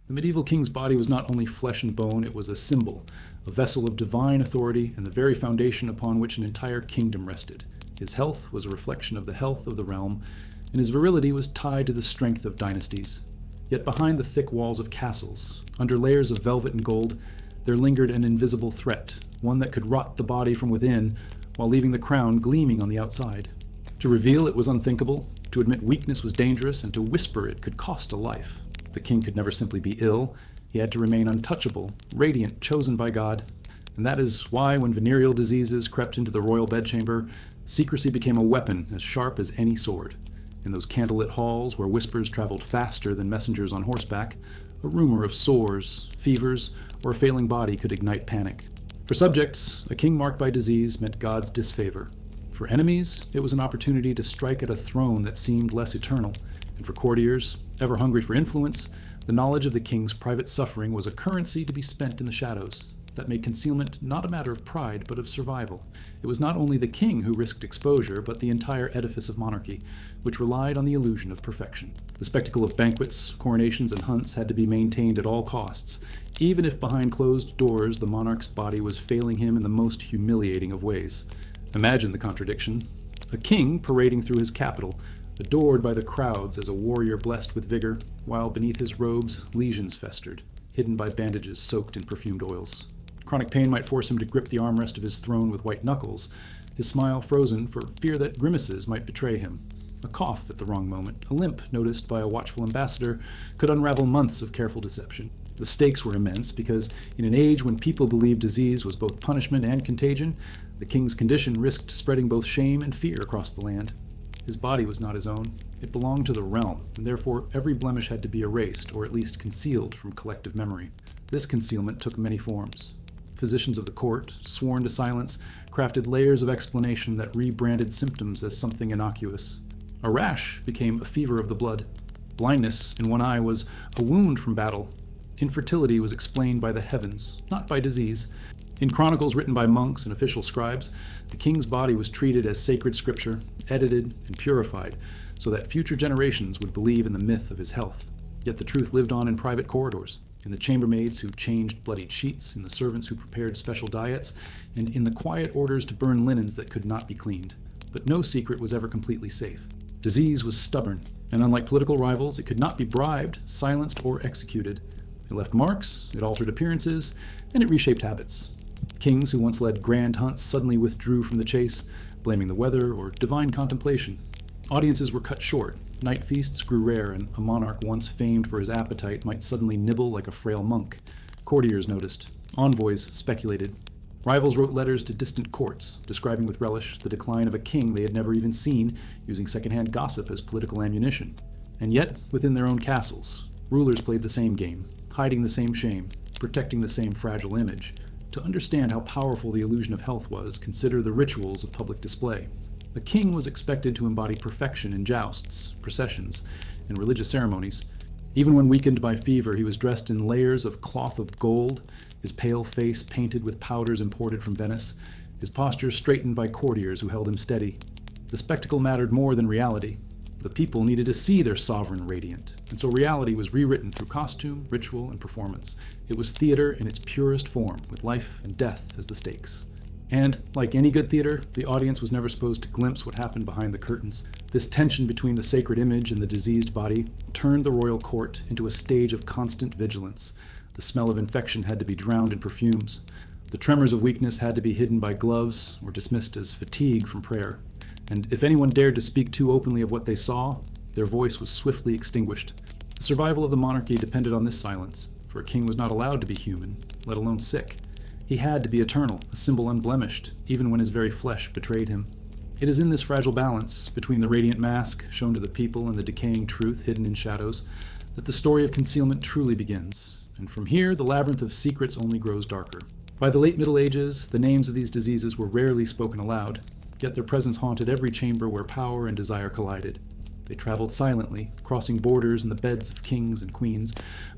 The medieval king's body was not only flesh and bone, it was a symbol, a vessel of divine authority, and the very foundation upon which an entire kingdom rested. His health was a reflection of the health of the realm, and his virility was tied to the strength of dynasties. Yet behind the thick walls of castles, under layers of velvet and gold, there lingered an invisible threat, one that could rot the body from within while leaving the crown gleaming on the outside. To reveal it was unthinkable, to admit weakness was dangerous, and to whisper it could cost a life. The king could never simply be ill. He had to remain untouchable, radiant, chosen by God. And that is why when venereal diseases crept into the royal bedchamber, secrecy became a weapon as sharp as any sword. In those candlelit halls where whispers traveled faster than messengers on horseback, a rumor of sores, fevers, or a failing body could ignite panic. For subjects, a king marked by disease meant God's disfavor. For enemies, it was an opportunity to strike at a throne that seemed less eternal. And for courtiers, ever hungry for influence, the knowledge of the king's private suffering was a currency to be spent in the shadows. That made concealment not a matter of pride, but of survival. It was not only the king who risked exposure, but the entire edifice of monarchy, which relied on the illusion of perfection. The spectacle of banquets, coronations, and hunts had to be maintained at all costs, even if behind closed doors the monarch's body was failing him in the most humiliating of ways. Imagine the contradiction. A king parading through his capital, adored by the crowds as a warrior blessed with vigor, while beneath his robes lesions festered, hidden by bandages soaked in perfumed oils. Chronic pain might force him to grip the armrest of his throne with white knuckles, his smile frozen for fear that grimaces might betray him. A cough at the wrong moment, a limp noticed by a watchful ambassador, could unravel months of careful deception. The stakes were immense because, in an age when people believed disease was both punishment and contagion, the king's condition risked spreading both shame and fear across the land. His body was not his own. It belonged to the realm, and therefore every blemish had to be erased, or at least concealed from collective memory. This concealment took many forms. Physicians of the court, sworn to silence, crafted layers of explanation that rebranded symptoms as something innocuous. A rash became a fever of the blood. Blindness in one eye was a wound from battle. Infertility was explained by the heavens, not by disease. In chronicles written by monks and official scribes, the king's body was treated as sacred scripture, edited and purified, so that future generations would believe in the myth of his health. Yet the truth lived on in private corridors, in the chambermaids who changed bloodied sheets, in the servants who prepared special diets, and in the quiet orders to burn linens that could not be cleaned. But no secret was ever completely safe. Disease was stubborn, and unlike political rivals, it could not be bribed, silenced, or executed. It left marks, it altered appearances, and it reshaped habits. Kings who once led grand hunts suddenly withdrew from the chase, blaming the weather or divine contemplation. Audiences were cut short, night feasts grew rare, and a monarch once famed for his appetite might suddenly nibble like a frail monk. Courtiers noticed. Envoys speculated. Rivals wrote letters to distant courts, describing with relish the decline of a king they had never even seen, using secondhand gossip as political ammunition. And yet, within their own castles, rulers played the same game, hiding the same shame, protecting the same fragile image. To understand how powerful the illusion of health was, consider the rituals of public display. A king was expected to embody perfection in jousts, processions, and religious ceremonies. Even when weakened by fever, he was dressed in layers of cloth of gold, his pale face painted with powders imported from Venice, his posture straightened by courtiers who held him steady. The spectacle mattered more than reality. The people needed to see their sovereign radiant, and so reality was rewritten through costume, ritual, and performance. It was theater in its purest form, with life and death as the stakes. And, like any good theater, the audience was never supposed to glimpse what happened behind the curtains. This tension between the sacred image and the diseased body turned the royal court into a stage of constant vigilance. The smell of infection had to be drowned in perfumes. The tremors of weakness had to be hidden by gloves or dismissed as fatigue from prayer. And if anyone dared to speak too openly of what they saw, their voice was swiftly extinguished. The survival of the monarchy depended on this silence, for a king was not allowed to be human, let alone sick. He had to be eternal, a symbol unblemished, even when his very flesh betrayed him. It is in this fragile balance, between the radiant mask shown to the people and the decaying truth hidden in shadows, that the story of concealment truly begins, and from here the labyrinth of secrets only grows darker. By the late Middle Ages, the names of these diseases were rarely spoken aloud, yet their presence haunted every chamber where power and desire collided. They traveled silently, crossing borders in the beds of kings and queens,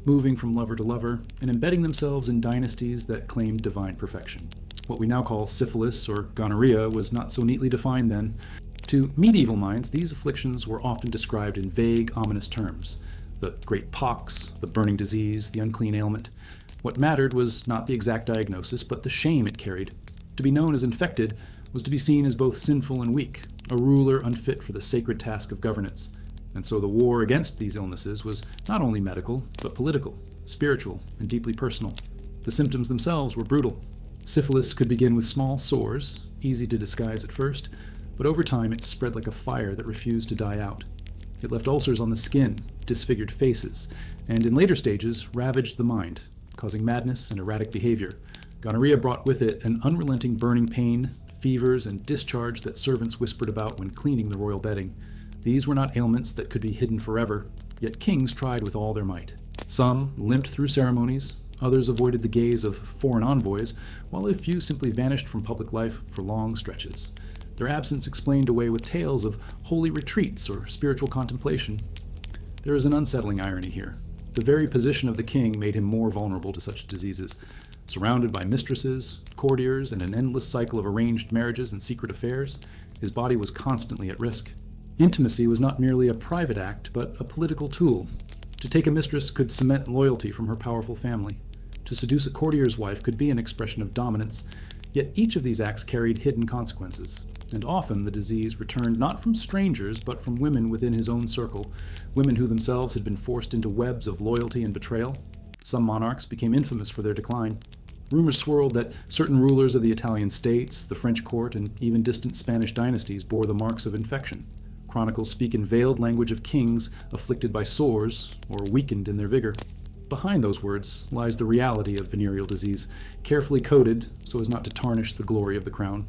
moving from lover to lover, and embedding themselves in dynasties that claimed divine perfection. What we now call syphilis or gonorrhea was not so neatly defined then. To medieval minds, these afflictions were often described in vague, ominous terms. The great pox, the burning disease, the unclean ailment. What mattered was not the exact diagnosis, but the shame it carried. To be known as infected was to be seen as both sinful and weak, a ruler unfit for the sacred task of governance. And so the war against these illnesses was not only medical, but political, spiritual, and deeply personal. The symptoms themselves were brutal. Syphilis could begin with small sores, easy to disguise at first, but over time it spread like a fire that refused to die out. It left ulcers on the skin, disfigured faces, and in later stages ravaged the mind, causing madness and erratic behavior. Gonorrhea brought with it an unrelenting burning pain, fevers, and discharge that servants whispered about when cleaning the royal bedding. These were not ailments that could be hidden forever, yet kings tried with all their might. Some limped through ceremonies, others avoided the gaze of foreign envoys, while a few simply vanished from public life for long stretches. Their absence explained away with tales of holy retreats or spiritual contemplation. There is an unsettling irony here. The very position of the king made him more vulnerable to such diseases. Surrounded by mistresses, courtiers, and an endless cycle of arranged marriages and secret affairs, his body was constantly at risk. Intimacy was not merely a private act, but a political tool. To take a mistress could cement loyalty from her powerful family. To seduce a courtier's wife could be an expression of dominance, yet each of these acts carried hidden consequences. And often the disease returned not from strangers, but from women within his own circle, women who themselves had been forced into webs of loyalty and betrayal. Some monarchs became infamous for their decline. Rumors swirled that certain rulers of the Italian states, the French court, and even distant Spanish dynasties bore the marks of infection. Chronicles speak in veiled language of kings afflicted by sores or weakened in their vigor. Behind those words lies the reality of venereal disease, carefully coded so as not to tarnish the glory of the crown.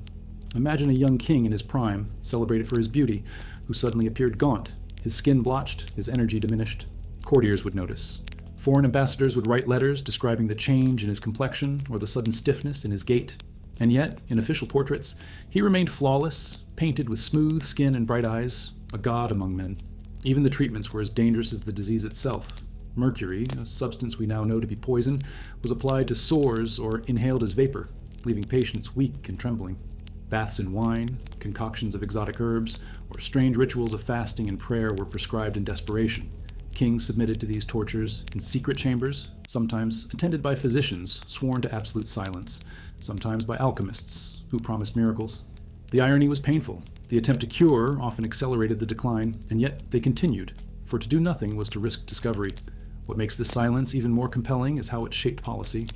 Imagine a young king in his prime, celebrated for his beauty, who suddenly appeared gaunt, his skin blotched, his energy diminished. Courtiers would notice. Foreign ambassadors would write letters describing the change in his complexion or the sudden stiffness in his gait. And yet, in official portraits, he remained flawless, painted with smooth skin and bright eyes, a god among men. Even the treatments were as dangerous as the disease itself. Mercury, a substance we now know to be poison, was applied to sores or inhaled as vapor, leaving patients weak and trembling. Baths in wine, concoctions of exotic herbs, or strange rituals of fasting and prayer were prescribed in desperation. Kings submitted to these tortures in secret chambers, sometimes attended by physicians sworn to absolute silence, sometimes by alchemists who promised miracles. The irony was painful. The attempt to cure often accelerated the decline, and yet they continued, for to do nothing was to risk discovery. What makes this silence even more compelling is how it shaped policy.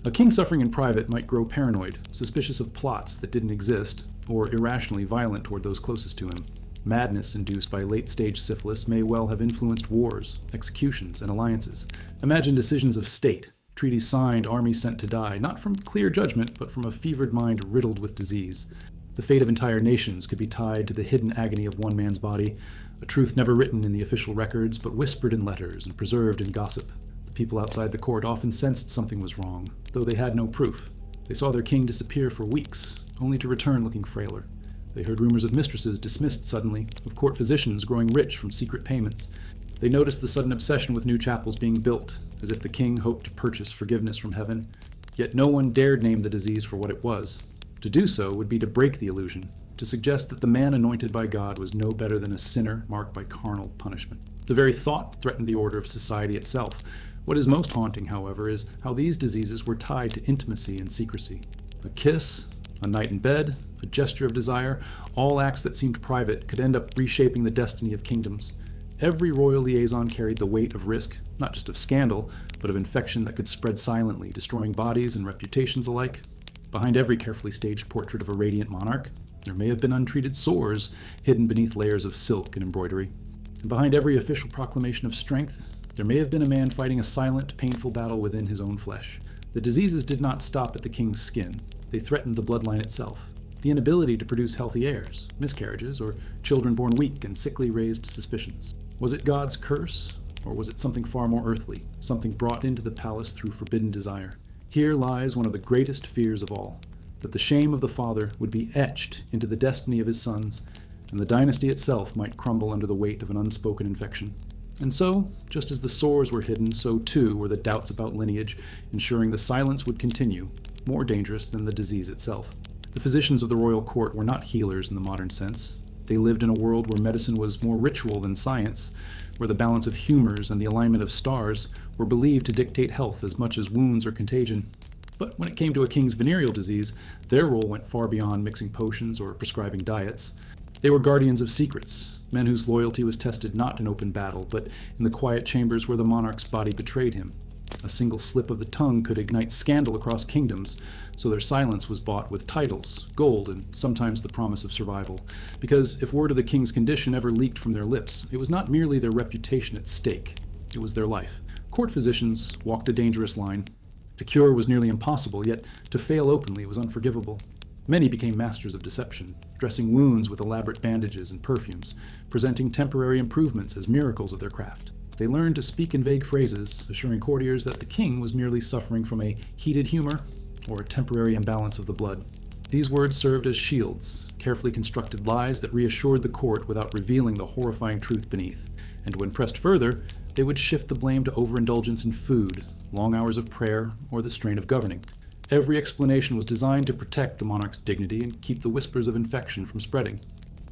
A king suffering in private might grow paranoid, suspicious of plots that didn't exist, or irrationally violent toward those closest to him. Madness induced by late-stage syphilis may well have influenced wars, executions, and alliances. Imagine decisions of state, treaties signed, armies sent to die, not from clear judgment, but from a fevered mind riddled with disease. The fate of entire nations could be tied to the hidden agony of one man's body, a truth never written in the official records, but whispered in letters and preserved in gossip. The people outside the court often sensed something was wrong, though they had no proof. They saw their king disappear for weeks, only to return looking frailer. They heard rumors of mistresses dismissed suddenly, of court physicians growing rich from secret payments. They noticed the sudden obsession with new chapels being built, as if the king hoped to purchase forgiveness from heaven. Yet no one dared name the disease for what it was. To do so would be to break the illusion, to suggest that the man anointed by God was no better than a sinner marked by carnal punishment. The very thought threatened the order of society itself. What is most haunting, however, is how these diseases were tied to intimacy and secrecy. A kiss, a night in bed, a gesture of desire, all acts that seemed private could end up reshaping the destiny of kingdoms. Every royal liaison carried the weight of risk, not just of scandal, but of infection that could spread silently, destroying bodies and reputations alike. Behind every carefully staged portrait of a radiant monarch, there may have been untreated sores hidden beneath layers of silk and embroidery. And behind every official proclamation of strength, there may have been a man fighting a silent, painful battle within his own flesh. The diseases did not stop at the king's skin. They threatened the bloodline itself. The inability to produce healthy heirs, miscarriages, or children born weak and sickly raised suspicions. Was it God's curse, or was it something far more earthly, something brought into the palace through forbidden desire? Here lies one of the greatest fears of all, that the shame of the father would be etched into the destiny of his sons, and the dynasty itself might crumble under the weight of an unspoken infection. And so, just as the sores were hidden, so too were the doubts about lineage, ensuring the silence would continue, more dangerous than the disease itself. The physicians of the royal court were not healers in the modern sense. They lived in a world where medicine was more ritual than science, where the balance of humors and the alignment of stars were believed to dictate health as much as wounds or contagion. But when it came to a king's venereal disease, their role went far beyond mixing potions or prescribing diets. They were guardians of secrets, men whose loyalty was tested not in open battle, but in the quiet chambers where the monarch's body betrayed him. A single slip of the tongue could ignite scandal across kingdoms, so their silence was bought with titles, gold, and sometimes the promise of survival. Because if word of the king's condition ever leaked from their lips, it was not merely their reputation at stake, it was their life. Court physicians walked a dangerous line. To cure was nearly impossible, yet to fail openly was unforgivable. Many became masters of deception, dressing wounds with elaborate bandages and perfumes, presenting temporary improvements as miracles of their craft. They learned to speak in vague phrases, assuring courtiers that the king was merely suffering from a heated humor or a temporary imbalance of the blood. These words served as shields, carefully constructed lies that reassured the court without revealing the horrifying truth beneath. And when pressed further, they would shift the blame to overindulgence in food, long hours of prayer, or the strain of governing. Every explanation was designed to protect the monarch's dignity and keep the whispers of infection from spreading.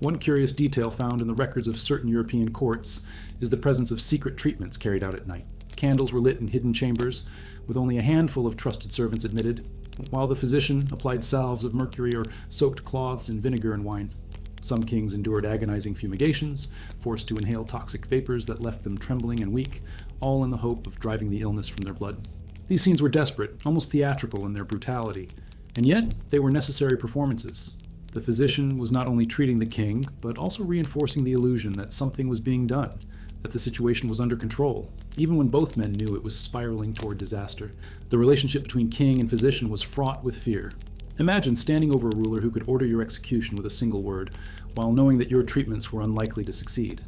One curious detail found in the records of certain European courts is the presence of secret treatments carried out at night. Candles were lit in hidden chambers, with only a handful of trusted servants admitted, while the physician applied salves of mercury or soaked cloths in vinegar and wine. Some kings endured agonizing fumigations, forced to inhale toxic vapors that left them trembling and weak, all in the hope of driving the illness from their blood. These scenes were desperate, almost theatrical in their brutality, and yet they were necessary performances. The physician was not only treating the king, but also reinforcing the illusion that something was being done, that the situation was under control, even when both men knew it was spiraling toward disaster. The relationship between king and physician was fraught with fear. Imagine standing over a ruler who could order your execution with a single word, while knowing that your treatments were unlikely to succeed.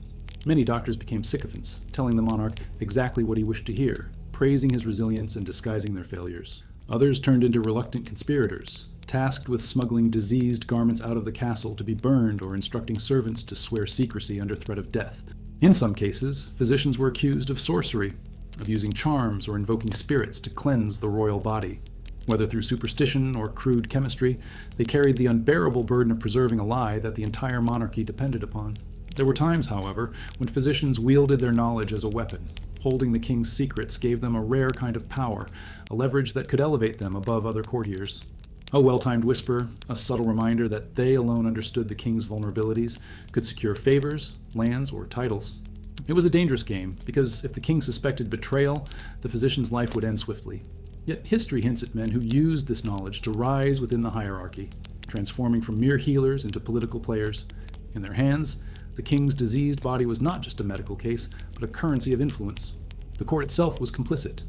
Many doctors became sycophants, telling the monarch exactly what he wished to hear, praising his resilience and disguising their failures. Others turned into reluctant conspirators, tasked with smuggling diseased garments out of the castle to be burned or instructing servants to swear secrecy under threat of death. In some cases, physicians were accused of sorcery, of using charms or invoking spirits to cleanse the royal body. Whether through superstition or crude chemistry, they carried the unbearable burden of preserving a lie that the entire monarchy depended upon. There were times, however, when physicians wielded their knowledge as a weapon. Holding the king's secrets gave them a rare kind of power, a leverage that could elevate them above other courtiers. A well-timed whisper, a subtle reminder that they alone understood the king's vulnerabilities, could secure favors, lands, or titles. It was a dangerous game, because if the king suspected betrayal, the physician's life would end swiftly. Yet history hints at men who used this knowledge to rise within the hierarchy, transforming from mere healers into political players. In their hands, the king's diseased body was not just a medical case, but a currency of influence. The court itself was complicit.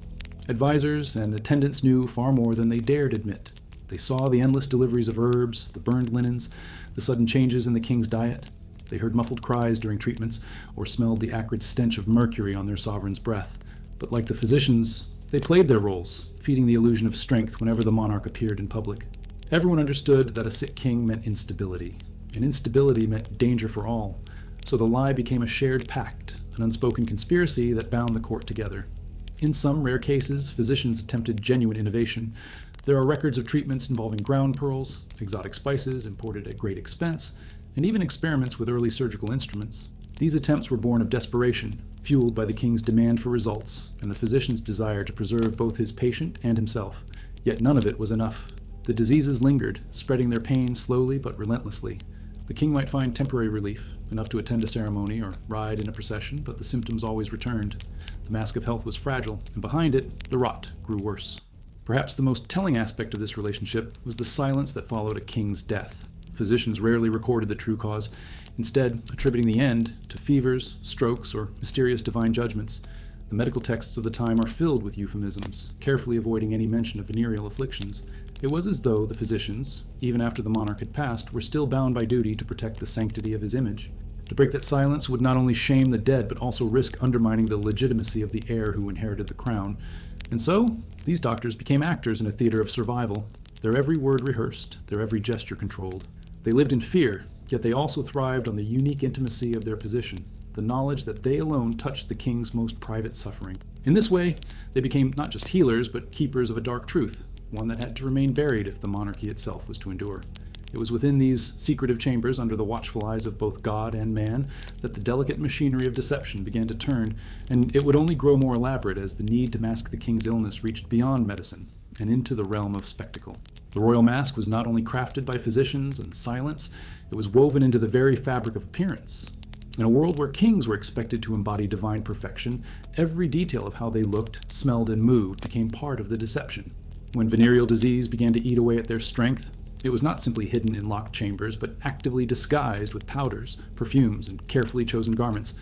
Advisors and attendants knew far more than they dared admit. They saw the endless deliveries of herbs, the burned linens, the sudden changes in the king's diet. They heard muffled cries during treatments, or smelled the acrid stench of mercury on their sovereign's breath. But like the physicians, they played their roles, feeding the illusion of strength whenever the monarch appeared in public. Everyone understood that a sick king meant instability, and instability meant danger for all. So the lie became a shared pact, an unspoken conspiracy that bound the court together. In some rare cases, physicians attempted genuine innovation. There are records of treatments involving ground pearls, exotic spices imported at great expense, and even experiments with early surgical instruments. These attempts were born of desperation, fueled by the king's demand for results and the physician's desire to preserve both his patient and himself. Yet none of it was enough. The diseases lingered, spreading their pain slowly but relentlessly. The king might find temporary relief, enough to attend a ceremony or ride in a procession, but the symptoms always returned. The mask of health was fragile, and behind it, the rot grew worse. Perhaps the most telling aspect of this relationship was the silence that followed a king's death. Physicians rarely recorded the true cause, instead attributing the end to fevers, strokes, or mysterious divine judgments. The medical texts of the time are filled with euphemisms, carefully avoiding any mention of venereal afflictions. It was as though the physicians, even after the monarch had passed, were still bound by duty to protect the sanctity of his image. To break that silence would not only shame the dead, but also risk undermining the legitimacy of the heir who inherited the crown. And so, these doctors became actors in a theater of survival, their every word rehearsed, their every gesture controlled. They lived in fear, yet they also thrived on the unique intimacy of their position, the knowledge that they alone touched the king's most private suffering. In this way, they became not just healers, but keepers of a dark truth, one that had to remain buried if the monarchy itself was to endure. It was within these secretive chambers, under the watchful eyes of both God and man, that the delicate machinery of deception began to turn, and it would only grow more elaborate as the need to mask the king's illness reached beyond medicine and into the realm of spectacle. The royal mask was not only crafted by physicians and silence, it was woven into the very fabric of appearance. In a world where kings were expected to embody divine perfection, every detail of how they looked, smelled, and moved became part of the deception. When venereal disease began to eat away at their strength, it was not simply hidden in locked chambers, but actively disguised with powders, perfumes, and carefully chosen garments.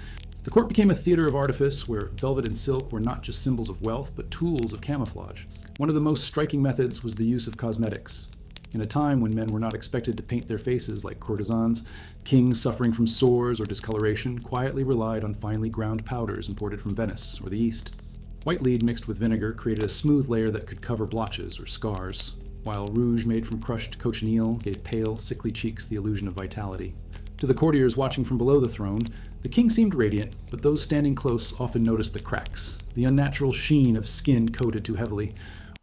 The court became a theater of artifice where velvet and silk were not just symbols of wealth, but tools of camouflage. One of the most striking methods was the use of cosmetics. In a time when men were not expected to paint their faces like courtesans, kings suffering from sores or discoloration quietly relied on finely ground powders imported from Venice or the East. White lead mixed with vinegar created a smooth layer that could cover blotches or scars, while rouge made from crushed cochineal gave pale, sickly cheeks the illusion of vitality. To the courtiers watching from below the throne, the king seemed radiant, but those standing close often noticed the cracks, the unnatural sheen of skin coated too heavily,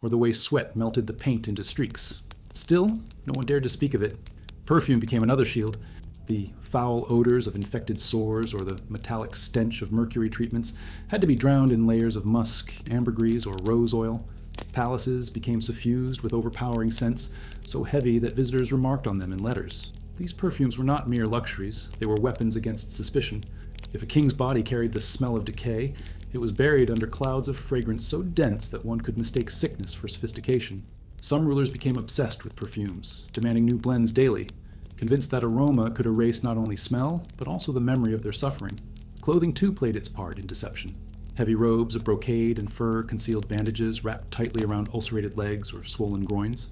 or the way sweat melted the paint into streaks. Still, no one dared to speak of it. Perfume became another shield. The foul odors of infected sores or the metallic stench of mercury treatments had to be drowned in layers of musk, ambergris, or rose oil. Palaces became suffused with overpowering scents, so heavy that visitors remarked on them in letters. These perfumes were not mere luxuries, they were weapons against suspicion. If a king's body carried the smell of decay, it was buried under clouds of fragrance so dense that one could mistake sickness for sophistication. Some rulers became obsessed with perfumes, demanding new blends daily, convinced that aroma could erase not only smell, but also the memory of their suffering. Clothing too played its part in deception. Heavy robes of brocade and fur concealed bandages wrapped tightly around ulcerated legs or swollen groins.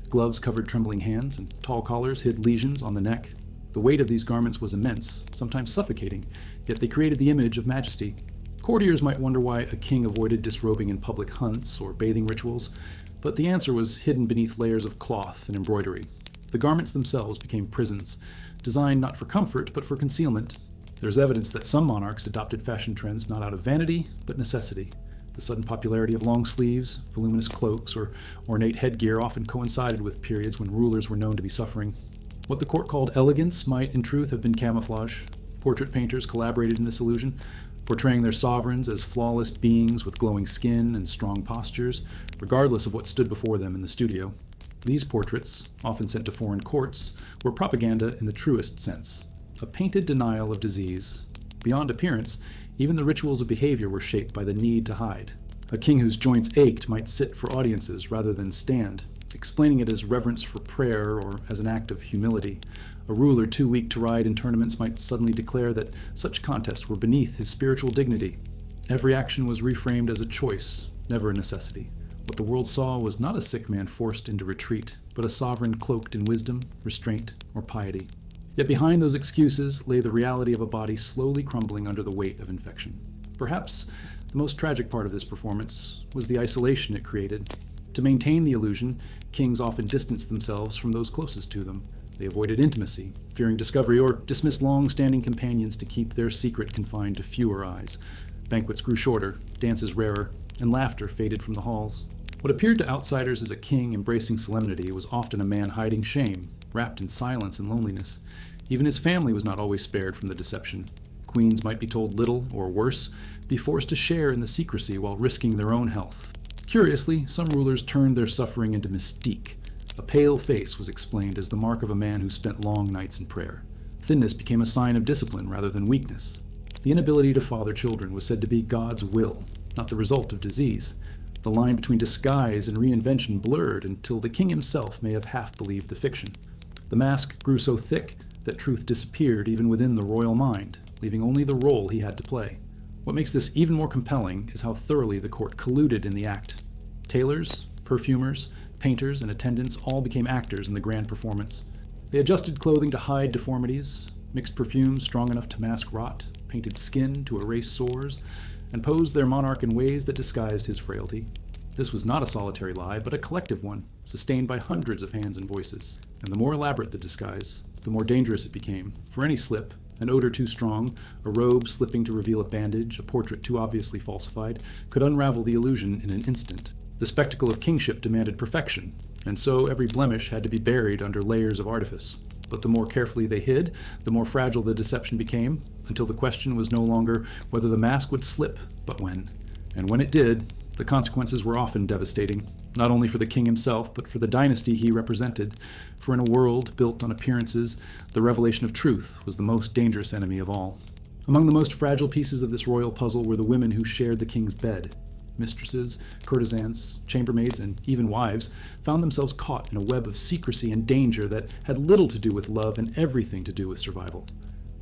Gloves covered trembling hands, and tall collars hid lesions on the neck. The weight of these garments was immense, sometimes suffocating, yet they created the image of majesty. Courtiers might wonder why a king avoided disrobing in public hunts or bathing rituals, but the answer was hidden beneath layers of cloth and embroidery. The garments themselves became prisons, designed not for comfort, but for concealment. There's evidence that some monarchs adopted fashion trends not out of vanity, but necessity. The sudden popularity of long sleeves, voluminous cloaks, or ornate headgear often coincided with periods when rulers were known to be suffering. What the court called elegance might, in truth, have been camouflage. Portrait painters collaborated in this illusion, portraying their sovereigns as flawless beings with glowing skin and strong postures, regardless of what stood before them in the studio. These portraits, often sent to foreign courts, were propaganda in the truest sense, a painted denial of disease. Beyond appearance, even the rituals of behavior were shaped by the need to hide. A king whose joints ached might sit for audiences rather than stand, explaining it as reverence for prayer or as an act of humility. A ruler too weak to ride in tournaments might suddenly declare that such contests were beneath his spiritual dignity. Every action was reframed as a choice, never a necessity. What the world saw was not a sick man forced into retreat, but a sovereign cloaked in wisdom, restraint, or piety. Yet behind those excuses lay the reality of a body slowly crumbling under the weight of infection. Perhaps the most tragic part of this performance was the isolation it created. To maintain the illusion, kings often distanced themselves from those closest to them. They avoided intimacy, fearing discovery, or dismissed long-standing companions to keep their secret confined to fewer eyes. Banquets grew shorter, dances rarer, and laughter faded from the halls. What appeared to outsiders as a king embracing solemnity was often a man hiding shame, wrapped in silence and loneliness. Even his family was not always spared from the deception. Queens might be told little, or worse, be forced to share in the secrecy while risking their own health. Curiously, some rulers turned their suffering into mystique. A pale face was explained as the mark of a man who spent long nights in prayer. Thinness became a sign of discipline rather than weakness. The inability to father children was said to be God's will, not the result of disease. The line between disguise and reinvention blurred until the king himself may have half believed the fiction. The mask grew so thick that truth disappeared even within the royal mind, leaving only the role he had to play. What makes this even more compelling is how thoroughly the court colluded in the act. Tailors, perfumers, painters, and attendants all became actors in the grand performance. They adjusted clothing to hide deformities, mixed perfumes strong enough to mask rot, painted skin to erase sores, and posed their monarch in ways that disguised his frailty. This was not a solitary lie, but a collective one, sustained by hundreds of hands and voices. And the more elaborate the disguise, the more dangerous it became. For any slip, an odor too strong, a robe slipping to reveal a bandage, a portrait too obviously falsified, could unravel the illusion in an instant. The spectacle of kingship demanded perfection, and so every blemish had to be buried under layers of artifice. But the more carefully they hid, the more fragile the deception became, until the question was no longer whether the mask would slip, but when. And when it did, the consequences were often devastating, not only for the king himself, but for the dynasty he represented. For in a world built on appearances, the revelation of truth was the most dangerous enemy of all. Among the most fragile pieces of this royal puzzle were the women who shared the king's bed. Mistresses, courtesans, chambermaids, and even wives found themselves caught in a web of secrecy and danger that had little to do with love and everything to do with survival.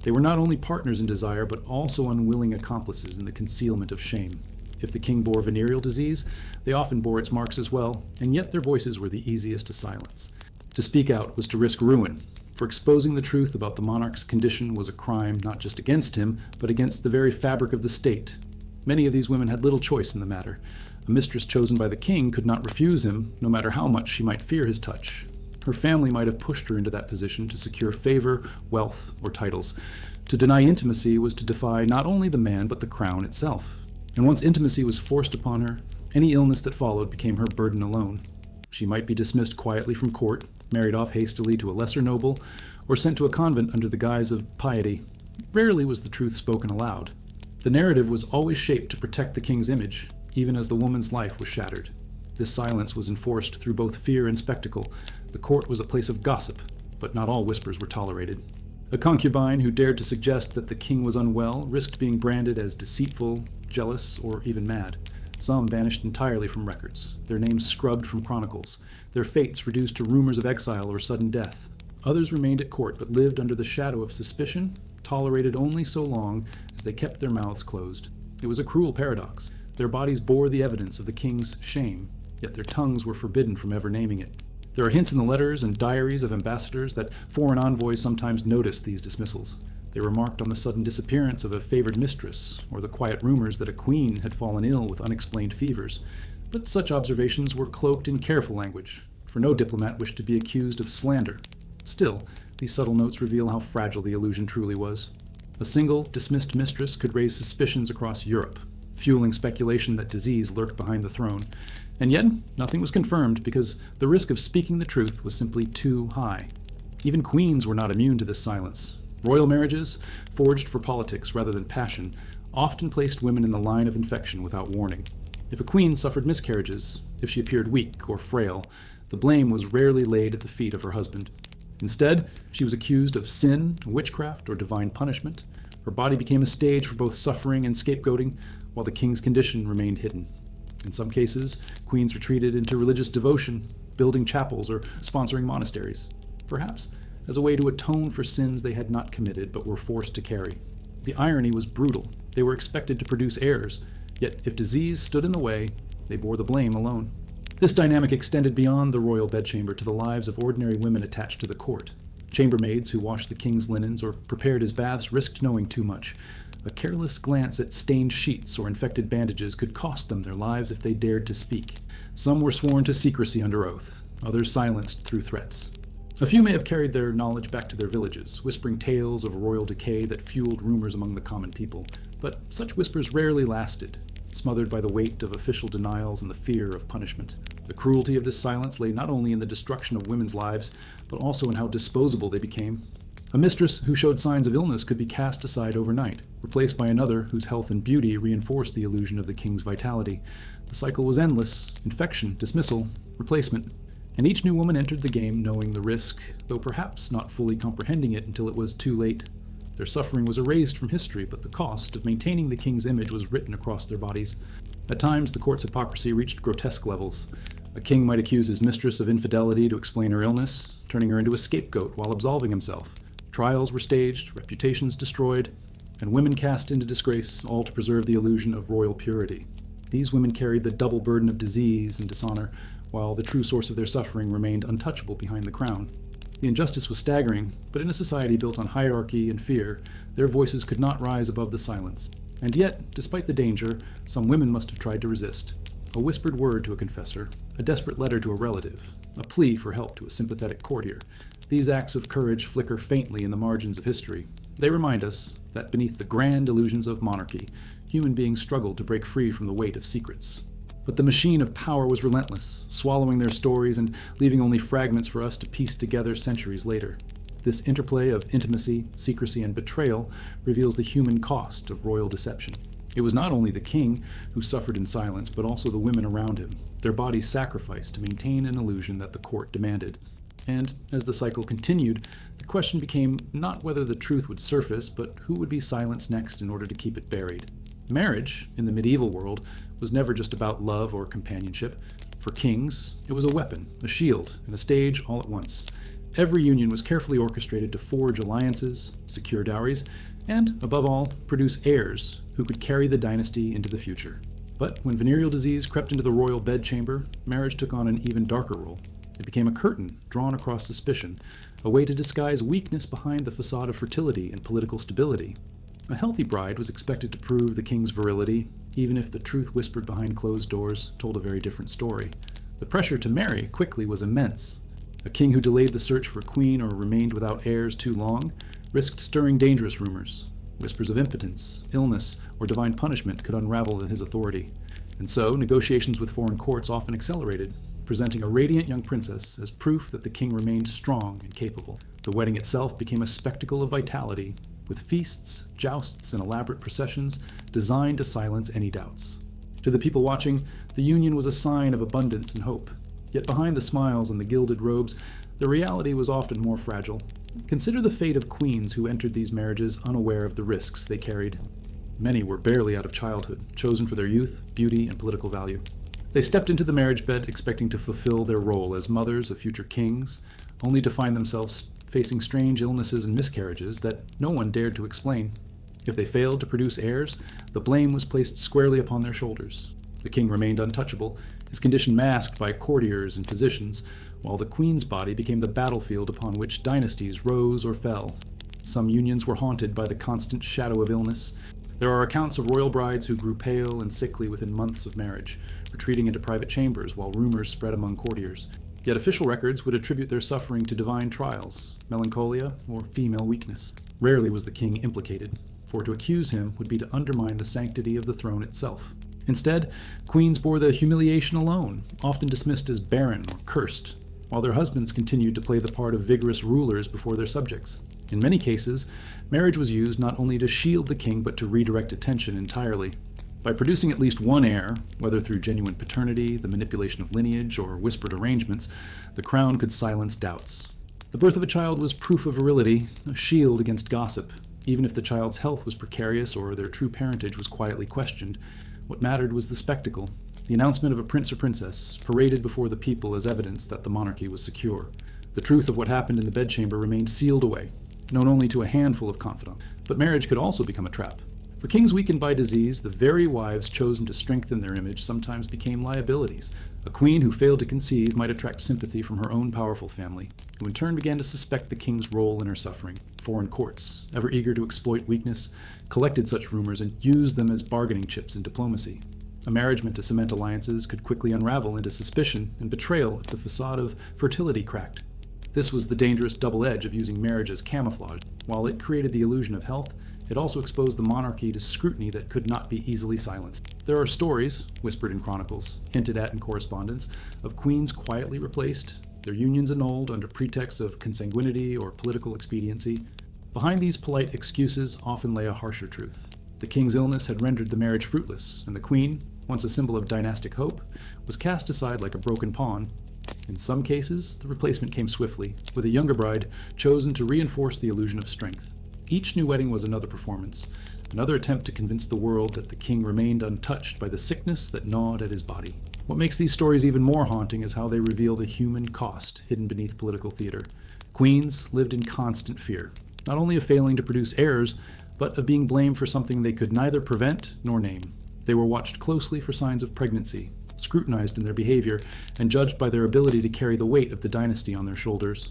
They were not only partners in desire, but also unwilling accomplices in the concealment of shame. If the king bore venereal disease, they often bore its marks as well, and yet their voices were the easiest to silence. To speak out was to risk ruin, for exposing the truth about the monarch's condition was a crime not just against him, but against the very fabric of the state. Many of these women had little choice in the matter. A mistress chosen by the king could not refuse him, no matter how much she might fear his touch. Her family might have pushed her into that position to secure favor, wealth, or titles. To deny intimacy was to defy not only the man, but the crown itself. And once intimacy was forced upon her, any illness that followed became her burden alone. She might be dismissed quietly from court, married off hastily to a lesser noble, or sent to a convent under the guise of piety. Rarely was the truth spoken aloud. The narrative was always shaped to protect the king's image, even as the woman's life was shattered. This silence was enforced through both fear and spectacle. The court was a place of gossip, but not all whispers were tolerated. A concubine who dared to suggest that the king was unwell risked being branded as deceitful, jealous, or even mad. Some vanished entirely from records, their names scrubbed from chronicles, their fates reduced to rumors of exile or sudden death. Others remained at court but lived under the shadow of suspicion, tolerated only so long as they kept their mouths closed. It was a cruel paradox. Their bodies bore the evidence of the king's shame, yet their tongues were forbidden from ever naming it. There are hints in the letters and diaries of ambassadors that foreign envoys sometimes noticed these dismissals. They remarked on the sudden disappearance of a favored mistress, or the quiet rumors that a queen had fallen ill with unexplained fevers. But such observations were cloaked in careful language, for no diplomat wished to be accused of slander. Still, these subtle notes reveal how fragile the illusion truly was. A single, dismissed mistress could raise suspicions across Europe, fueling speculation that disease lurked behind the throne. And yet, nothing was confirmed because the risk of speaking the truth was simply too high. Even queens were not immune to this silence. Royal marriages, forged for politics rather than passion, often placed women in the line of infection without warning. If a queen suffered miscarriages, if she appeared weak or frail, the blame was rarely laid at the feet of her husband. Instead, she was accused of sin, witchcraft, or divine punishment. Her body became a stage for both suffering and scapegoating, while the king's condition remained hidden. In some cases, queens retreated into religious devotion, building chapels or sponsoring monasteries, perhaps as a way to atone for sins they had not committed but were forced to carry. The irony was brutal. They were expected to produce heirs, yet if disease stood in the way, they bore the blame alone. This dynamic extended beyond the royal bedchamber to the lives of ordinary women attached to the court. Chambermaids who washed the king's linens or prepared his baths risked knowing too much. A careless glance at stained sheets or infected bandages could cost them their lives if they dared to speak. Some were sworn to secrecy under oath, others silenced through threats. A few may have carried their knowledge back to their villages, whispering tales of royal decay that fueled rumors among the common people. But such whispers rarely lasted, smothered by the weight of official denials and the fear of punishment. The cruelty of this silence lay not only in the destruction of women's lives, but also in how disposable they became. A mistress who showed signs of illness could be cast aside overnight, replaced by another whose health and beauty reinforced the illusion of the king's vitality. The cycle was endless: infection, dismissal, replacement. And each new woman entered the game knowing the risk, though perhaps not fully comprehending it until it was too late. Their suffering was erased from history, but the cost of maintaining the king's image was written across their bodies. At times, the court's hypocrisy reached grotesque levels. A king might accuse his mistress of infidelity to explain her illness, turning her into a scapegoat while absolving himself. Trials were staged, reputations destroyed, and women cast into disgrace, all to preserve the illusion of royal purity. These women carried the double burden of disease and dishonor, while the true source of their suffering remained untouchable behind the crown. The injustice was staggering, but in a society built on hierarchy and fear, their voices could not rise above the silence. And yet, despite the danger, some women must have tried to resist. A whispered word to a confessor, a desperate letter to a relative, a plea for help to a sympathetic courtier. These acts of courage flicker faintly in the margins of history. They remind us that beneath the grand illusions of monarchy, human beings struggled to break free from the weight of secrets. But the machine of power was relentless, swallowing their stories and leaving only fragments for us to piece together centuries later. This interplay of intimacy, secrecy, and betrayal reveals the human cost of royal deception. It was not only the king who suffered in silence, but also the women around him, their bodies sacrificed to maintain an illusion that the court demanded. And as the cycle continued, the question became not whether the truth would surface, but who would be silenced next in order to keep it buried. Marriage, in the medieval world, was never just about love or companionship. For kings, it was a weapon, a shield, and a stage all at once. Every union was carefully orchestrated to forge alliances, secure dowries, and, above all, produce heirs who could carry the dynasty into the future. But when venereal disease crept into the royal bedchamber, marriage took on an even darker role. It became a curtain drawn across suspicion, a way to disguise weakness behind the facade of fertility and political stability. A healthy bride was expected to prove the king's virility, even if the truth whispered behind closed doors told a very different story. The pressure to marry quickly was immense. A king who delayed the search for a queen or remained without heirs too long risked stirring dangerous rumors. Whispers of impotence, illness, or divine punishment could unravel his authority. And so, negotiations with foreign courts often accelerated, presenting a radiant young princess as proof that the king remained strong and capable. The wedding itself became a spectacle of vitality, with feasts, jousts, and elaborate processions designed to silence any doubts. To the people watching, the union was a sign of abundance and hope. Yet behind the smiles and the gilded robes, the reality was often more fragile. Consider the fate of queens who entered these marriages unaware of the risks they carried. Many were barely out of childhood, chosen for their youth, beauty, and political value. They stepped into the marriage bed expecting to fulfill their role as mothers of future kings, only to find themselves facing strange illnesses and miscarriages that no one dared to explain. If they failed to produce heirs, the blame was placed squarely upon their shoulders. The king remained untouchable, his condition masked by courtiers and physicians, while the queen's body became the battlefield upon which dynasties rose or fell. Some unions were haunted by the constant shadow of illness. There are accounts of royal brides who grew pale and sickly within months of marriage, retreating into private chambers while rumors spread among courtiers. Yet official records would attribute their suffering to divine trials, melancholia, or female weakness. Rarely was the king implicated, for to accuse him would be to undermine the sanctity of the throne itself. Instead, queens bore the humiliation alone, often dismissed as barren or cursed, while their husbands continued to play the part of vigorous rulers before their subjects. In many cases, marriage was used not only to shield the king but to redirect attention entirely. By producing at least one heir, whether through genuine paternity, the manipulation of lineage, or whispered arrangements, the crown could silence doubts. The birth of a child was proof of virility, a shield against gossip. Even if the child's health was precarious or their true parentage was quietly questioned, what mattered was the spectacle, the announcement of a prince or princess, paraded before the people as evidence that the monarchy was secure. The truth of what happened in the bedchamber remained sealed away, known only to a handful of confidants. But marriage could also become a trap. For kings weakened by disease, the very wives chosen to strengthen their image sometimes became liabilities. A queen who failed to conceive might attract sympathy from her own powerful family, who in turn began to suspect the king's role in her suffering. Foreign courts, ever eager to exploit weakness, collected such rumors and used them as bargaining chips in diplomacy. A marriage meant to cement alliances could quickly unravel into suspicion and betrayal if the facade of fertility cracked. This was the dangerous double edge of using marriage as camouflage. While it created the illusion of health, it also exposed the monarchy to scrutiny that could not be easily silenced. There are stories, whispered in chronicles, hinted at in correspondence, of queens quietly replaced, their unions annulled under pretext of consanguinity or political expediency. Behind these polite excuses often lay a harsher truth. The king's illness had rendered the marriage fruitless, and the queen, once a symbol of dynastic hope, was cast aside like a broken pawn. In some cases, the replacement came swiftly, with a younger bride chosen to reinforce the illusion of strength. Each new wedding was another performance, another attempt to convince the world that the king remained untouched by the sickness that gnawed at his body. What makes these stories even more haunting is how they reveal the human cost hidden beneath political theater. Queens lived in constant fear, not only of failing to produce heirs, but of being blamed for something they could neither prevent nor name. They were watched closely for signs of pregnancy, scrutinized in their behavior, and judged by their ability to carry the weight of the dynasty on their shoulders.